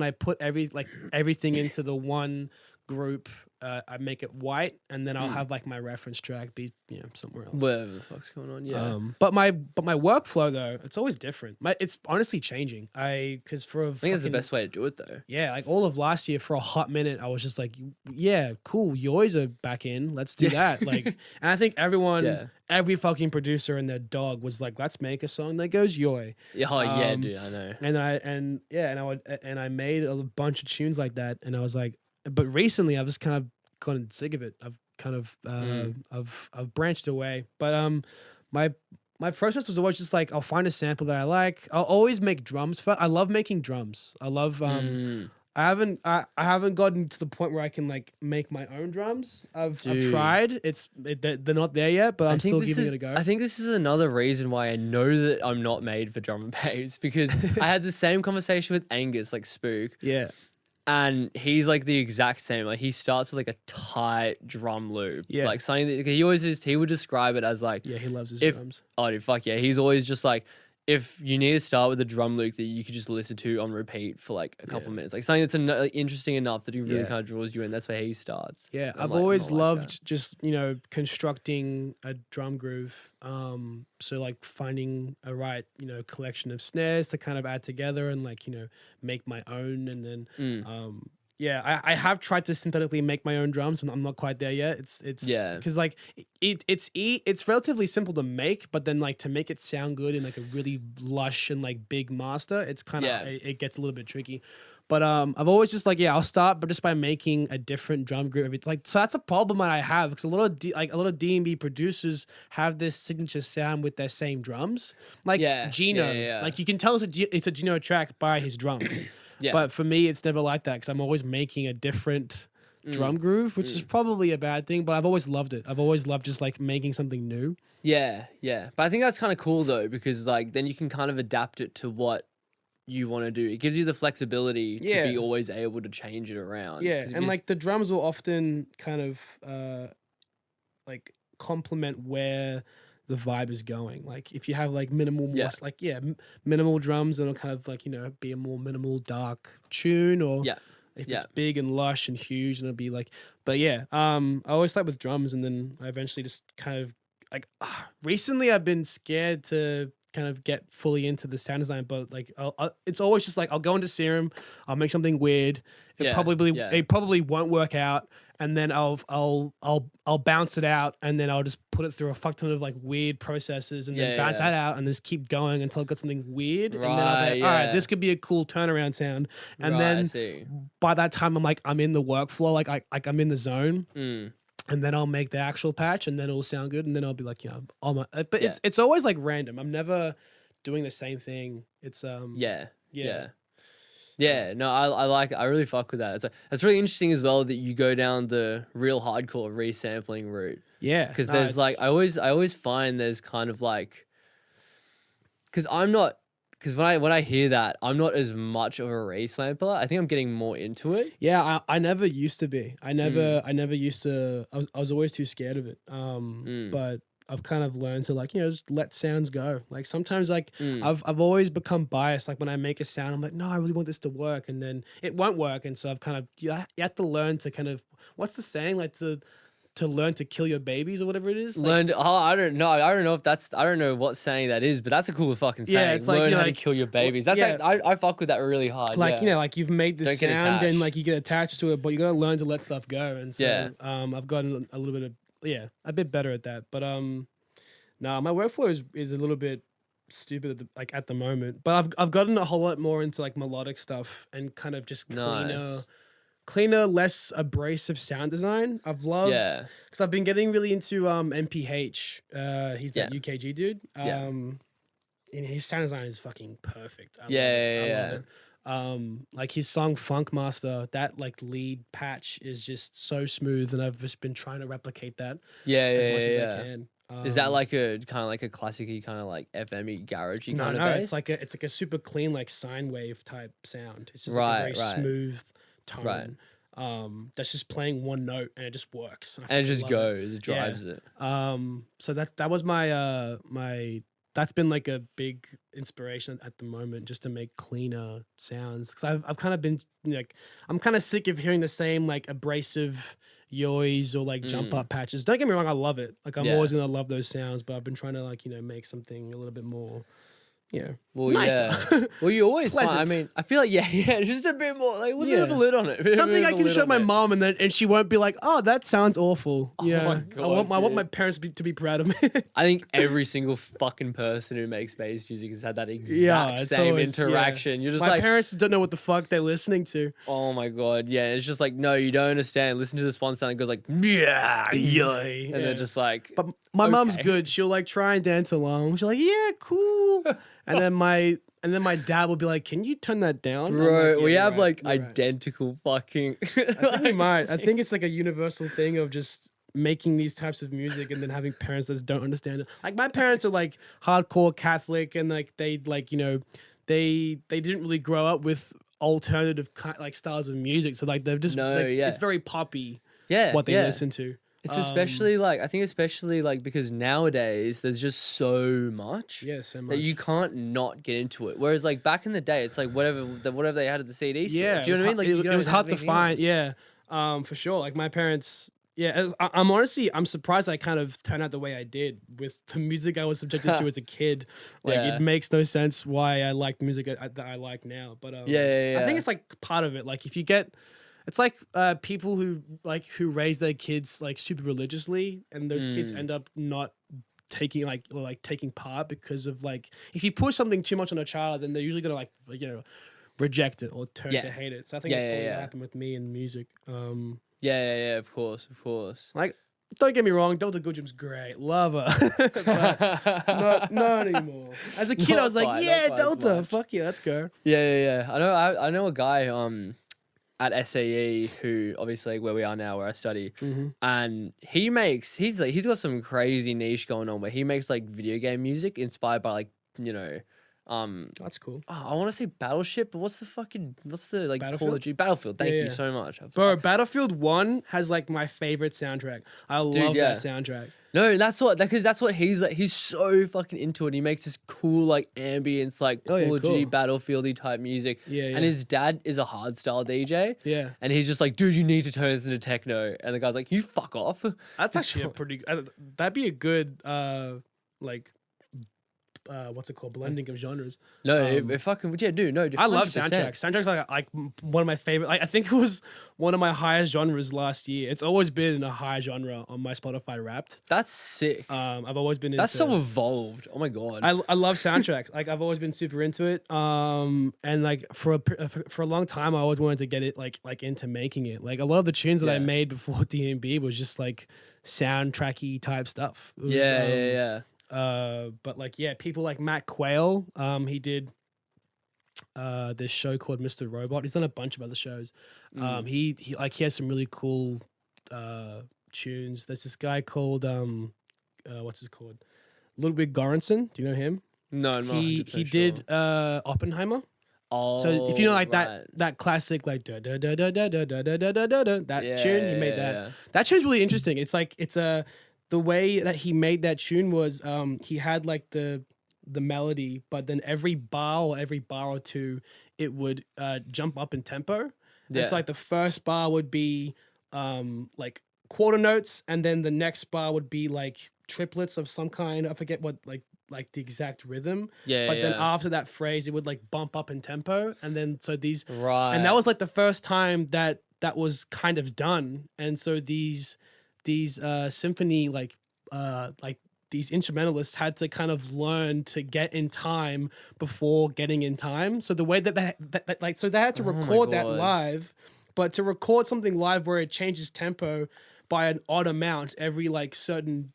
I put everything into the one group, I make it white, and then I'll have like my reference track be somewhere else. Whatever the fuck's going on, yeah. But my workflow though, it's always different. It's honestly changing. I think that's the best way to do it though. Yeah, like all of last year for a hot minute, I was just like, yeah, cool, yours are back in. Let's do that. Like, and I think every fucking producer and their dog was like, let's make a song that goes yoy. Yeah, dude, I know. And I made a bunch of tunes like that, and I was like. But recently, I've just kind of gotten sick of it. I've kind of I've branched away. But my process was always just like, I'll find a sample that I like. I'll always make drums. I love making drums. I love I haven't gotten to the point where I can like make my own drums. I've tried. They're not there yet, but I'm still giving it a go. I think this is another reason why I know that I'm not made for drum and bass, because I had the same conversation with Angus, like Spook. Yeah. And he's like the exact same. Like he starts with like a tight drum loop. Yeah. Like something that he would describe it as like. Yeah, he loves his drums. Oh, dude, fuck yeah. He's always just like, if you need to start with a drum loop that you could just listen to on repeat for like a couple minutes, like something that's interesting enough that he really kind of draws you in. That's where he starts. Yeah, I've always loved just constructing a drum groove. So like finding a right collection of snares to kind of add together and like make my own, and then I have tried to synthetically make my own drums, but I'm not quite there yet. It's because like it's relatively simple to make, but then like to make it sound good in like a really lush and like big master, it's kind of it gets a little bit tricky. But I've always just like I'll start, but just by making a different drum group. So that's a problem that I have, because a lot of D&B producers have this signature sound with their same drums, like Gino. Like you can tell it's a Gino track by his drums. But for me, it's never like that, because I'm always making a different drum groove, which is probably a bad thing, but I've always loved it. I've always loved just like making something new. Yeah. But I think that's kind of cool though, because like then you can kind of adapt it to what you want to do. It gives you the flexibility to be always able to change it around. Yeah, and like the drums will often kind of like complement where the vibe is going. Like if you have like minimal, minimal drums, it'll kind of like be a more minimal dark tune, or if it's big and lush and huge, and it'll be like. But I always start with drums, and then I eventually just kind of like recently I've been scared to kind of get fully into the sound design, but like it's always just like I'll go into Serum, I'll make something weird. It probably won't work out, and then I'll bounce it out, and then I'll just put it through a fuck ton of like weird processes, and then bounce that out, and just keep going until I got something weird, and then I'll be like, all right, this could be a cool turnaround sound, and then by that time I'm in the workflow, like I'm in the zone. And then I'll make the actual patch, and then it'll sound good, and then I'll be like, it's always like random. I'm never doing the same thing. It's Yeah. No, I like it. I really fuck with that. It's really interesting as well that you go down the real hardcore resampling route. Yeah, because there's like I always find there's kind of like, because when I hear that, I'm not as much of a resampler. I think I'm getting more into it. Yeah, I never used to be. I never used to. I was always too scared of it. But I've kind of learned to like, just let sounds go. Like sometimes like I've always become biased. Like when I make a sound, I'm like, no, I really want this to work, and then it won't work. And so I've kind of you have to learn to kind of, what's the saying, like to learn to kill your babies or whatever it is. Like, I don't know. I don't know if that's, I don't know what saying that is, but that's a cool fucking saying. Yeah, it's like, learn how to kill your babies. That's like, I fuck with that really hard. Like, like you've made the sound and like you get attached to it, but you got to learn to let stuff go. And so I've gotten a little bit of, a bit better at that. But no, my workflow is a little bit stupid at the moment, but I've gotten a whole lot more into like melodic stuff and kind of just cleaner, less abrasive sound design. I've loved, because I've been getting really into MPH. He's that UKG dude. And his sound design is fucking perfect. I love it. Like his song Funk Master, that like lead patch is just so smooth, and I've just been trying to replicate that as much as I can. Is that like a kind of like a classic-y kind of like FM-y garagey kind of bass? It's like a super clean like sine wave type sound. It's just like a very smooth tone. That's just playing one note and it just works. And it just goes. It drives it. So that was my that's been like a big inspiration at the moment, just to make cleaner sounds. Because I've kind of been like, I'm kind of sick of hearing the same like abrasive yoys or like jump up patches. Don't get me wrong, I love it. Like I'm always gonna love those sounds, but I've been trying to like make something a little bit more. Nicer. Well, you always find, I mean, I feel like just a bit more like a little bit of a lid on it. Something I can show my mom, and she won't be like, "Oh, that sounds awful." Oh my God, I want my parents to be proud of me. I think every single fucking person who makes bass music has had that exact same interaction. You're just my parents don't know what the fuck they're listening to. Oh my God, yeah. It's just like, no, you don't understand. Listen to this one sound that goes like, and they're just like. But my mom's good. She'll like try and dance along. She'll like, yeah, cool. And then my dad will be like, "Can you turn that down?" Bro, we have like identical fucking. I think we might. I think it's like a universal thing of just making these types of music and then having parents that just don't understand it. Like my parents are like hardcore Catholic, and like they they didn't really grow up with alternative like styles of music. So like they're just it's very poppy. What they listen to. It's especially like, I think especially like because nowadays there's just so much, that you can't not get into it. Whereas like back in the day, it's like whatever they had at the CD store. Do you know what I mean? Like it was hard to find. For sure. Like my parents. I'm surprised I kind of turned out the way I did with the music I was subjected to as a kid. Like it makes no sense why I liked music that I like now. But I think it's like part of it. Like if you get. It's like people who raise their kids like super religiously, and those kids end up not taking taking part because of like, if you push something too much on a child, then they're usually gonna like reject it or turn to hate it. So I think that's probably what happened with me in music. Of course. Like, don't get me wrong, Delta Goodrum's great, love her, but not anymore. As a kid, I was like, Delta, fuck yeah, let's go. I know a guy at SAE, who obviously where we are now, where I study, and he's got some crazy niche going on where he makes like video game music inspired by like that's cool. I want to say Battleship, but what's the like Battlefield? Battlefield. Thank you so much, bro. Battlefield 1 has like my favorite soundtrack. I love that soundtrack. No, that's what he's like. He's so fucking into it. He makes this cool like ambience, like Call of Duty Battlefieldy type music. And his dad is a hardstyle DJ. And he's just like, dude, you need to turn this into techno. And the guy's like, you fuck off. That's actually that'd be a good like what's it called, blending of genres. No, it fucking dude. No, I love 100%. soundtracks. Soundtracks are like one of my favorite. Like, I think it was one of my highest genres last year. It's always been a high genre on my Spotify Wrapped. That's sick. I've always been. That's so evolved. Oh my god. I love soundtracks. Like, I've always been super into it. And like for a long time, I always wanted to get it like into making it. Like, a lot of the tunes that I made before D&B was just like soundtracky type stuff. It was, yeah. But like, yeah, people like Matt Quayle, he did this show called Mr. Robot. He's done a bunch of other shows. He has some really cool tunes. There's this guy called what's his called? Ludwig Göransson. Do you know him? No, I'm not. He did Oppenheimer. Oh, So if you know, like, that classic, like da da da da da da da da da da da, that tune, he made that. Yeah. That tune's really interesting. It's like the way that he made that tune was he had like the melody, but then every bar or two, it would jump up in tempo. And so like the first bar would be like quarter notes, and then the next bar would be like triplets of some kind. I forget what like the exact rhythm. But then after that phrase, it would like bump up in tempo, and then so these and that was like the first time that was kind of done. And so these symphony like these instrumentalists had to kind of learn to get in time before getting in time. So the way that like, so they had to record that live, but to record something live where it changes tempo by an odd amount every like certain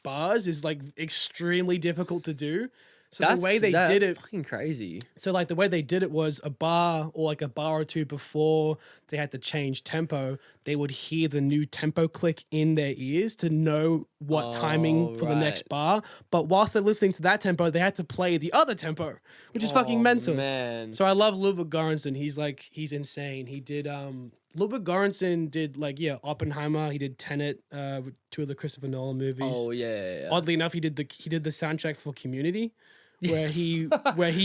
bars is like extremely difficult to do. So the way they did it, fucking crazy. So like the way they did it was a bar or like a bar or two before they had to change tempo, they would hear the new tempo click in their ears to know what timing for the next bar. But whilst they're listening to that tempo, they had to play the other tempo, which is fucking mental. Man. So I love Ludwig Göransson. He's insane. He did Ludwig Göransson did like Oppenheimer. He did Tenet, two of the Christopher Nolan movies. Oh yeah. Oddly enough, he did the soundtrack for Community, where he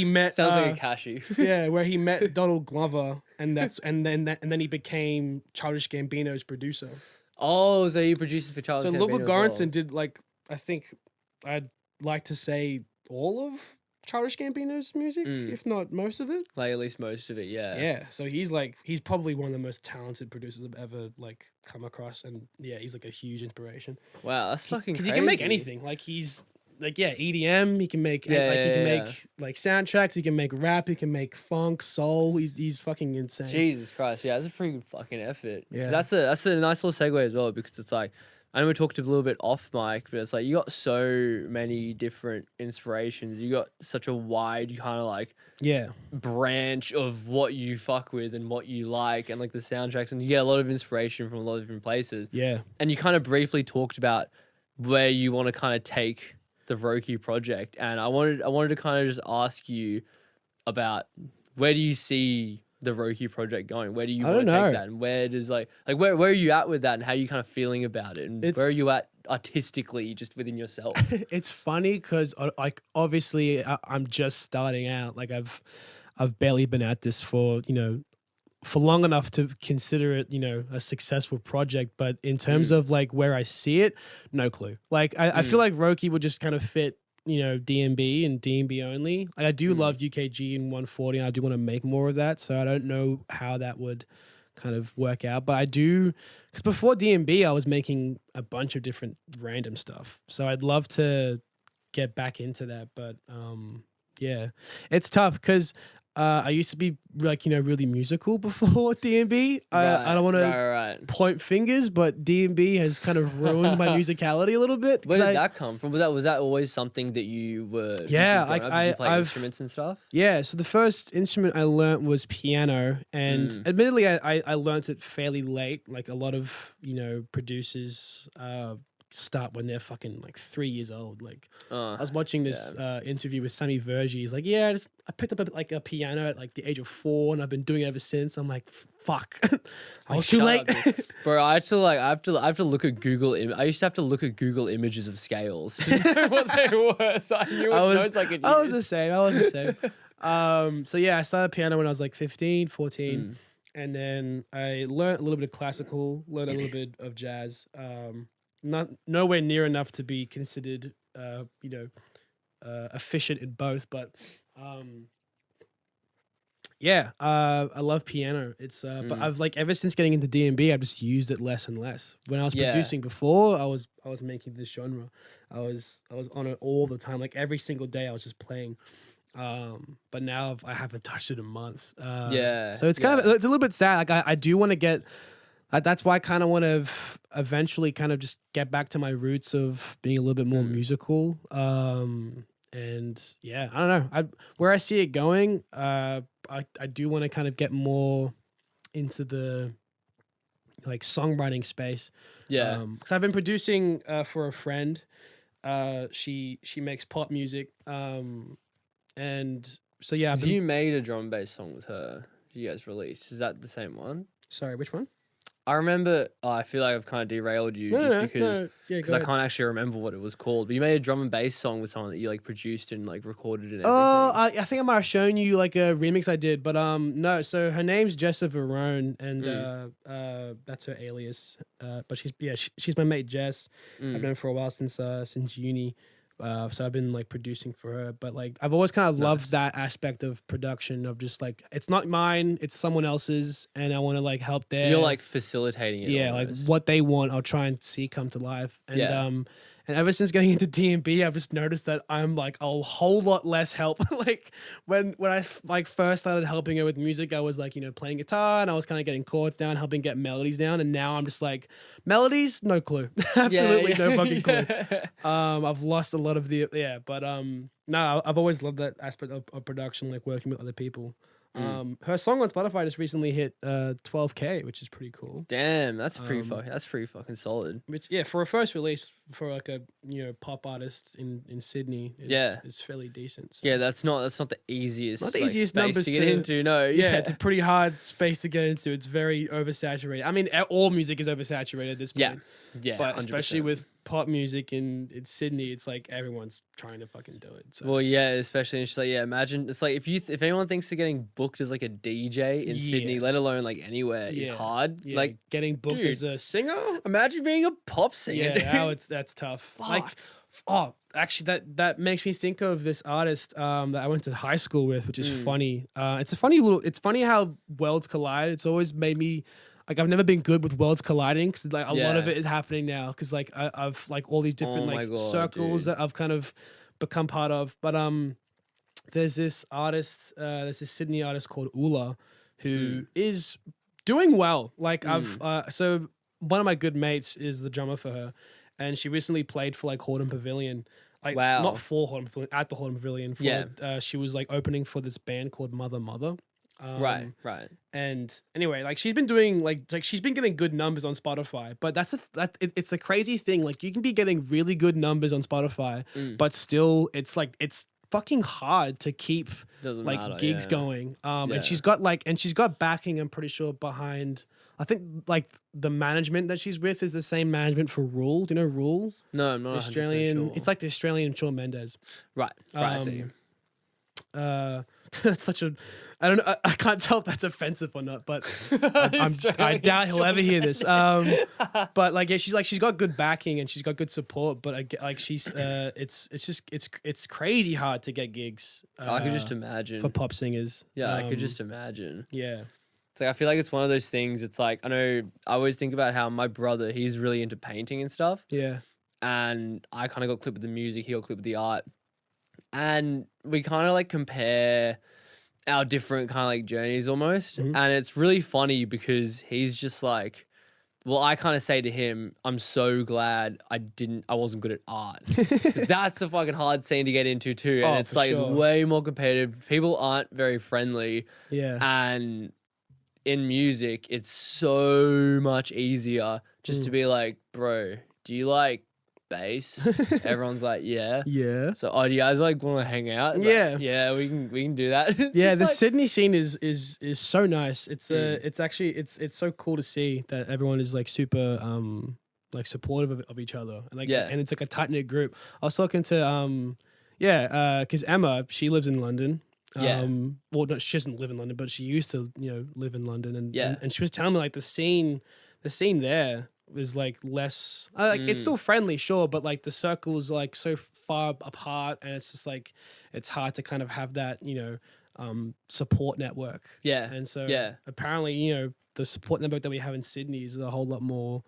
met sounds like a cashew. Yeah, where he met Donald Glover, and then he became Childish Gambino's producer. Oh, so he produces for Childish Gambino. So Ludwig Göransson did like, I think I'd like to say all of Childish Gambino's music, if not most of it. Like at least most of it, yeah. Yeah, so he's probably one of the most talented producers I've ever like come across, and yeah, he's like a huge inspiration. Wow, that's fucking crazy. Because he can make anything. Like he's like EDM. He can make make like soundtracks. He can make rap. He can make funk, soul. He's fucking insane. Jesus Christ, yeah, that's a pretty good fucking effort. Yeah, that's a nice little segue as well, because it's like, I know we talked a little bit off mic, but it's like you got so many different inspirations. You got such a wide kind of like branch of what you fuck with and what you like, and like the soundtracks, and you get a lot of inspiration from a lot of different places. Yeah, and you kind of briefly talked about where you want to kind of take the Røki project, and I wanted to kind of just ask you about, where do you see the Røki project going? Where do you want to take that, and where does like where are you at with that, and how are you kind of feeling about it, and where are you at artistically just within yourself? It's funny because like obviously I'm just starting out. Like I've barely been at this for long enough to consider it, a successful project. But in terms of like where I see it, no clue. Like I feel like Røki would just kind of fit, D&B and D&B only. Like I do love UKG and 140, and I do want to make more of that. So I don't know how that would kind of work out. But I do, because before D&B, I was making a bunch of different random stuff. So I'd love to get back into that. But yeah, it's tough because I used to be like, really musical before D&B. I don't want to point fingers, but D&B has kind of ruined my musicality a little bit. Where did that come from? Was that always something that you were? Yeah, like I've instruments and stuff. Yeah, so the first instrument I learnt was piano, and admittedly, I learnt it fairly late. Like a lot of producers start when they're fucking like 3 years old. Like I was watching this interview with Sammy Verji. He's like, I picked up like a piano at like the age of 4, and I've been doing it ever since. I'm like, fuck, I was too late. Bro, I have to look at Google. I used to have to look at Google images of scales to know what they were. So I knew what notes I could use. I was the same. So yeah, I started piano when I was like 15, 14. And then I learned a little bit of classical, learned a little bit of jazz. Not nowhere near enough to be considered, efficient in both, but I love piano. It's but I've like ever since getting into D&B, I've just used it less and less. When I was producing before, I was making this genre. I was on it all the time, like every single day. I was just playing. But now I haven't touched it in months. So it's kind of it's a little bit sad. Like I do want to get. That's why I kind of want to eventually kind of just get back to my roots of being a little bit more musical. And yeah, I don't know. Where I see it going, I do want to kind of get more into the like songwriting space. Yeah. Because I've been producing for a friend. She makes pop music. And so yeah. You made a drum and bass song with her. You guys released. Is that the same one? Sorry, which one? I remember. I feel like I've kind of derailed you because I can't actually remember what it was called. But you made a drum and bass song with someone that you like produced and like recorded and everything. Oh, I think I might have shown you like a remix I did, but no. So her name's Jessa Verone, and that's her alias. But she's my mate Jess. I've known her for a while since uni. So I've been like producing for her, but like I've always kind of loved that aspect of production of just like it's not mine, it's someone else's, and I want to like help their. You're like facilitating it. Yeah, almost. like what they want, I'll try and see come to life. And and ever since getting into D&B, I've just noticed that I'm like a whole lot less help. Like when I like first started helping her with music, I was like, you know, playing guitar and I was kind of getting chords down, helping get melodies down. And now I'm just like, melodies, no clue. Absolutely no fucking clue. I've lost a lot of but no, I've always loved that aspect of production, like working with other people. Her song on Spotify just recently hit 12K, which is pretty cool. Damn, that's pretty fucking solid. Which for a first release for like a pop artist in Sydney, is fairly decent. So. Yeah, that's not the easiest. Not the easiest numbers to get into. No, it's a pretty hard space to get into. It's very oversaturated. I mean, all music is oversaturated at this point. Yeah, but 100%. especially with pop music in Sydney, it's like everyone's trying to fucking do it. So. Well, yeah, especially it's like imagine it's like if anyone thinks of getting booked as like a DJ in Sydney, let alone like anywhere, is hard. Yeah, like getting booked as a singer. Imagine being a pop singer. Yeah, that's tough. Fuck. Like, actually, that makes me think of this artist that I went to high school with, which is funny. It's funny how worlds collide. It's always made me. Like I've never been good with worlds colliding because like a lot of it is happening now because like I've like all these different circles that I've kind of become part of. But there's this artist, there's this Sydney artist called Ula, who is doing well. Like so one of my good mates is the drummer for her, and she recently played for like Hordern Pavilion. Like not for Hordern Pavilion, at the Hordern Pavilion. She was like opening for this band called Mother. Right. And anyway, like she's been doing like she's been getting good numbers on Spotify, but it's the crazy thing. Like you can be getting really good numbers on Spotify, but still it's fucking hard to keep gigs going. And she's got backing, I'm pretty sure, behind. I think like the management that she's with is the same management for Rule. Do you know Rule? No, I'm not Australian. sure. It's like the Australian Shawn Mendes. Right. I see. That's such a. I don't know. I can't tell if that's offensive or not, but I doubt he'll ever hear this. But like, yeah, she's got good backing and she's got good support. But it's crazy hard to get gigs. I could just imagine for pop singers. Yeah, I could just imagine. Yeah. It's like I feel like it's one of those things. It's like I always think about how my brother, he's really into painting and stuff. Yeah. And I kind of got clipped with the music, he got clipped with the art. And we kind of like compare our different kind of like journeys almost. And it's really funny because he's just like, well, I kind of say to him, I'm so glad I wasn't good at art. 'Cause that's a fucking hard scene to get into too. And it's like, it's way more competitive. People aren't very friendly. Yeah. And in music, it's so much easier just to be like, bro, do you like bass? Everyone's like, yeah. So, do you guys like want to hang out? Like, yeah, we can do that. The Sydney scene is so nice. It's actually it's so cool to see that everyone is like super like supportive of each other and and it's like a tight knit group. I was talking to because Emma, she lives in London. Well, no, she doesn't live in London, but she used to live in London and she was telling me like the scene there. is like less like it's still friendly, sure, but like the circle's like so far apart, and it's just like it's hard to kind of have that, support network. Yeah. And so Yeah. apparently, the support network that we have in Sydney is a whole lot more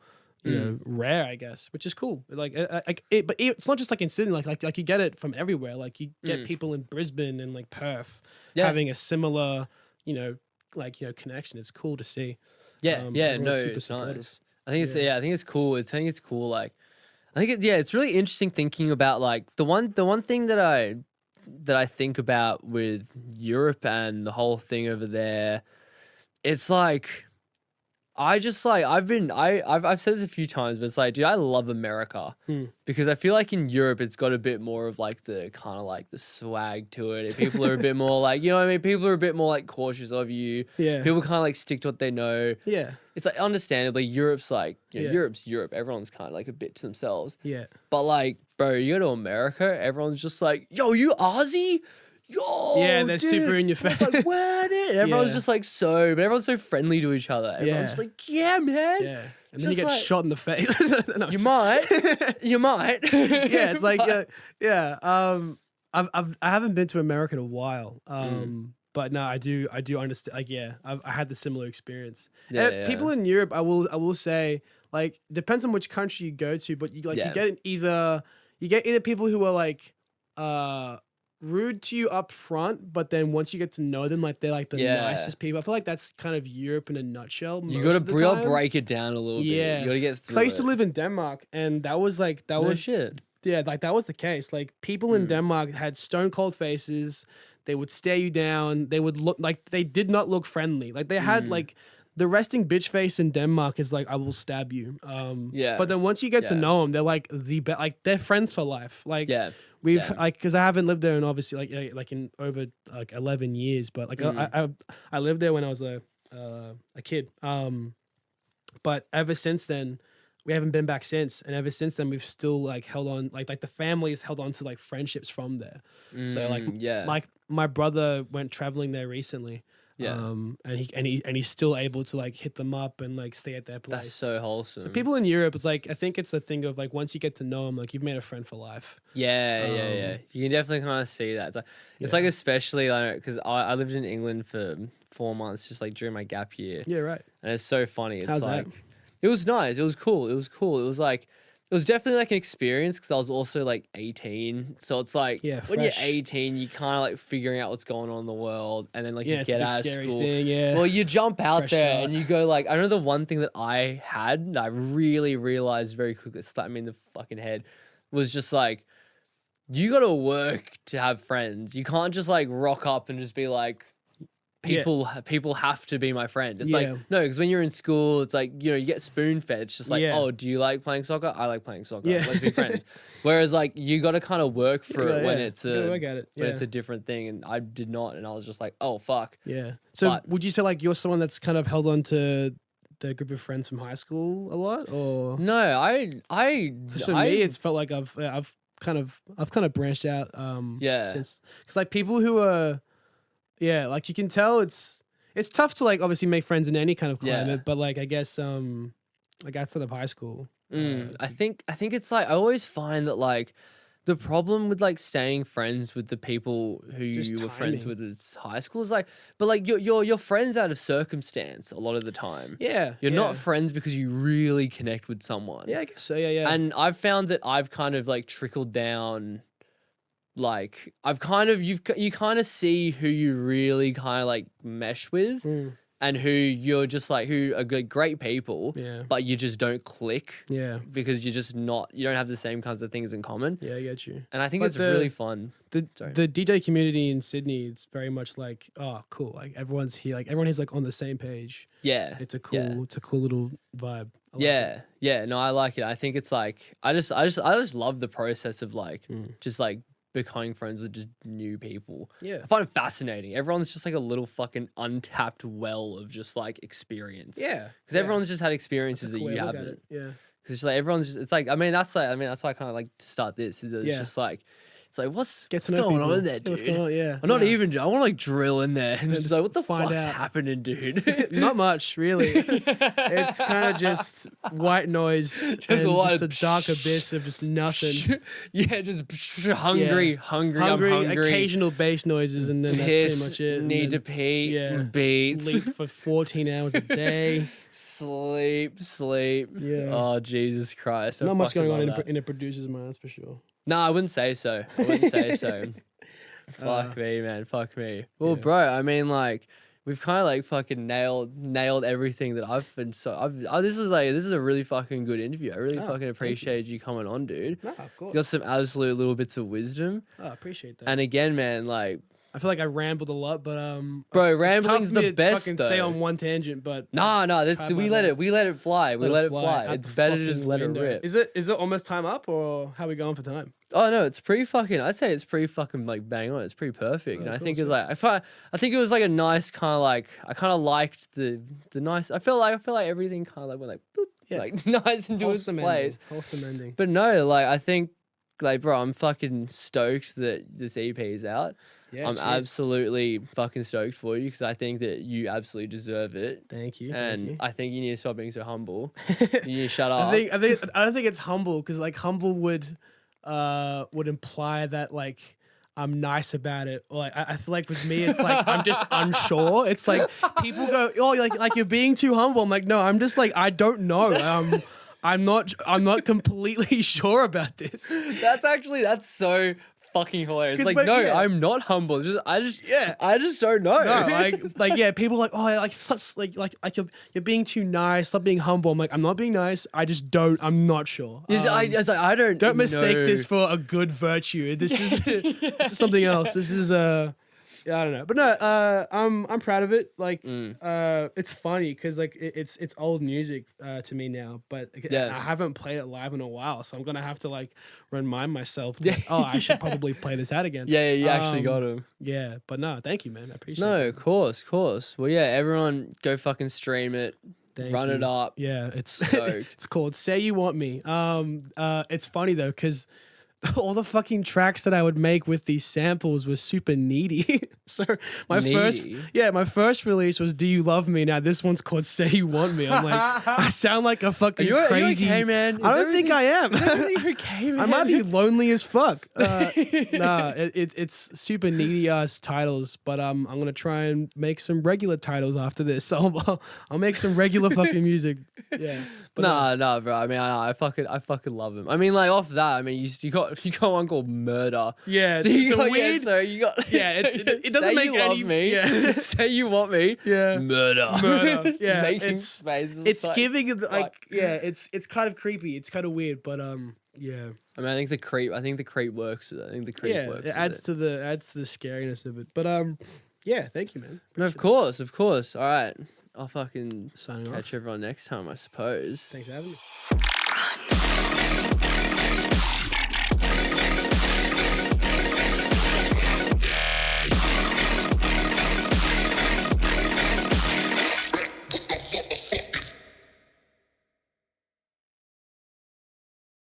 rare, I guess, which is cool. Like but it's not just like in Sydney, like you get it from everywhere. Like you get people in Brisbane and like Perth having a similar, connection. It's cool to see. Yeah, no, it's nice. I think it's cool. I think it's cool. Like, it's really interesting thinking about like the one thing that I think about with Europe and the whole thing over there. It's like, I've said this a few times, but it's like, dude, I love America because I feel like in Europe it's got a bit more of like the kind of like the swag to it. And people are a bit more like, what I mean? People are a bit more like cautious of you. Yeah. People kind of like stick to what they know. Yeah. It's like understandably Europe's like, Europe's Europe. Everyone's kind of like a bit to themselves. Yeah. But like, bro, you go to America, everyone's just like, yo, you Aussie? Yo, yeah, they're super in your face. Like, what? Everyone's just like but everyone's so friendly to each other. Everyone's just like, yeah, man. Yeah. And then you get shot in the face. No, you might. Yeah, it's like, I haven't been to America in a while. But no, I do understand. Like, I had the similar experience. People in Europe, I will say, like, depends on which country you go to, but you get either people who are like, rude to you up front, but then once you get to know them, like they're like the nicest people. I feel like that's kind of Europe in a nutshell. You got to break it down a little bit. You got to get through. Because I used to live in Denmark, and that was shit. Yeah, like that was the case. Like people in Denmark had stone cold faces. They would stare you down. They would look like they did not look friendly. Like they had like the resting bitch face in Denmark is like, I will stab you. But then once you get to know them, they're like like they're friends for life. Like we've like, because I haven't lived there in obviously like in over like 11 years, but like I lived there when I was a kid. But ever since then, we haven't been back since, and ever since then we've still like held on, like the families held on to like friendships from there. So like my brother went traveling there recently. And he's still able to like hit them up and like stay at their place. That's so wholesome. So people in Europe, it's like, I think it's a thing of like, once you get to know them, like you've made a friend for life. Yeah. You can definitely kind of see that. It's like especially like, because I lived in England for 4 months, just like during my gap year. Yeah, right. And it's so funny. It's How's like, that? It was nice. It was cool. It was like, it was definitely like an experience because I was also like 18. So it's like when fresh. you're 18, you kind of like figuring out what's going on in the world. And then like you get out of school. Thing, Well, you jump out Fresh there start. and you go like, I know the one thing that I had, and I really realized very quickly, it slapped me in the fucking head, was just like, you got to work to have friends. You can't just like rock up and just be like, people have to be my friend. It's like, no, because when you're in school, it's like, you get spoon fed. It's just like, oh, do you like playing soccer? I like playing soccer. Let's be friends. Whereas like you got to kind of work for it when it's it's a different thing. And I did not, and I was just like, oh fuck. Yeah. So would you say like you're someone that's kind of held on to the group of friends from high school a lot, or no? For me, it's felt like I've kind of branched out. Since, because like people who are. Yeah, like you can tell it's tough to like obviously make friends in any kind of climate, but like I guess like outside of high school. I think it's like I always find that like the problem with like staying friends with the people who you were friends with in high school is like, but like you're friends out of circumstance a lot of the time. Yeah. You're not friends because you really connect with someone. Yeah, I guess so. Yeah. And I've found that I've kind of like trickled down. Like you kind of see who you really kind of like mesh with and who you're just like, who are great people, but you just don't click because you're just not, you don't have the same kinds of things in common. Yeah, I get you. And I think it's really fun. The DJ community in Sydney, it's very much like, oh, cool. Like everyone's here, like everyone is like on the same page. Yeah. It's a cool little vibe. Yeah. No, I like it. I think it's like, I just love the process of like, just like, becoming friends with just new people. Yeah. I find it fascinating. Everyone's just like a little fucking untapped well of just like experience. Yeah. Because everyone's just had experiences that you haven't. Yeah. Because it's like everyone's just, it's like, I mean, that's why I kind of like to start this. Is that it's just like, It's like, what's Get to know going on people. in there, Yeah, dude? what's going on? Yeah. I'm not Yeah. even. I want to like drill in there and just just like, what the find fuck's out. happening, dude? Not much, really. It's kind of just white noise and white- just a dark abyss of just nothing. Yeah, just hungry. Yeah. I'm hungry. Occasional bass noises, and then Piss, that's pretty much it. And need to then, pee, yeah, beats. sleep for 14 hours a day. Sleep. Yeah. Oh, Jesus Christ. I Not much fucking going on love that. in a producer's mind, that's for sure. No, I wouldn't say so. Fuck me, man. Fuck me. Well, Yeah. bro, I mean, like, we've kind of like fucking nailed everything that I've been this is a really fucking good interview. I really Oh, fucking thank you. appreciate you coming on, dude. No, of course. Got some absolute little bits of wisdom. Oh, I appreciate that. And again, man, like, I feel like I rambled a lot, but Bro, it's rambling's tough for me the to best, fucking stay though. on one tangent, but no, this tried we my let best. it fly. We let it fly. out It's the better to just fucking let window. it rip. Is it almost time up, or how we going for time? Oh no, it's pretty fucking. I'd say it's pretty fucking like bang on. It's pretty perfect, Oh, and I cool, think it's sweet. like I think it was like a nice kind of like I kind of liked the nice. I feel like everything kind of like went like boop, Yeah. like nice into its Wholesome place. ending. Wholesome ending. But no, like I think like bro, I'm fucking stoked that this EP is out. Yeah, I'm cheers. absolutely fucking stoked for you because I think that you absolutely deserve it. Thank you. And Thank you. I think you need to stop being so humble. You need to shut up. I don't think it's humble, because like humble would imply that like I'm nice about it. Or like I feel like with me it's like I'm just unsure. It's like people go, oh, like you're being too humble. I'm like, no, I'm just like I don't know. I'm not completely sure about this. That's so fucking hilarious. 'Cause, Like, but, no, yeah. I'm not humble. I just don't know. No, like yeah, people are like, oh, like such like you're being too nice. Stop being humble. I'm like, I'm not being nice. I'm not sure. I don't Mistake know. this for a good virtue. This is this is something else. This is I don't know, but no, I'm proud of it. Like, it's funny because like it's old music to me now, but Yeah. I haven't played it live in a while, so I'm gonna have to like remind myself. Oh, I should probably play this out again. Yeah, you actually got him. Yeah, but no, thank you, man. I appreciate No, it. of course. Well, yeah, everyone go fucking stream it, Thank run you. it up. Yeah, it's Stoked. it's called "Say You Want Me." It's funny though because all the fucking tracks that I would make with these samples were super needy. So my first release was "Do You Love Me?" Now this one's called "Say You Want Me." I'm like, I sound like a fucking crazy. Are you okay, man? I don't think I am. Okay, man. I might be lonely as fuck. It's super needy ass titles, but I'm gonna try and make some regular titles after this. So I'll make some regular fucking music. Yeah. But Nah, bro. I mean, I fucking love him. I mean, like off that, I mean, you got one called Murder. yeah, So it's a got, weird. Yeah, so you got. Yeah, it doesn't Say make you love any. me. Yeah. Say you want me. Yeah. Murder. Yeah, Making it's spaces. it's like, giving like fuck. yeah, it's kind of creepy. It's kind of weird, but yeah, I mean, I think the creep works. I think the creep yeah, works. it adds to the scariness of it. But yeah, thank you, man. No, of course. All right, I'll fucking Signing off. catch everyone next time, I suppose. Thanks for having me.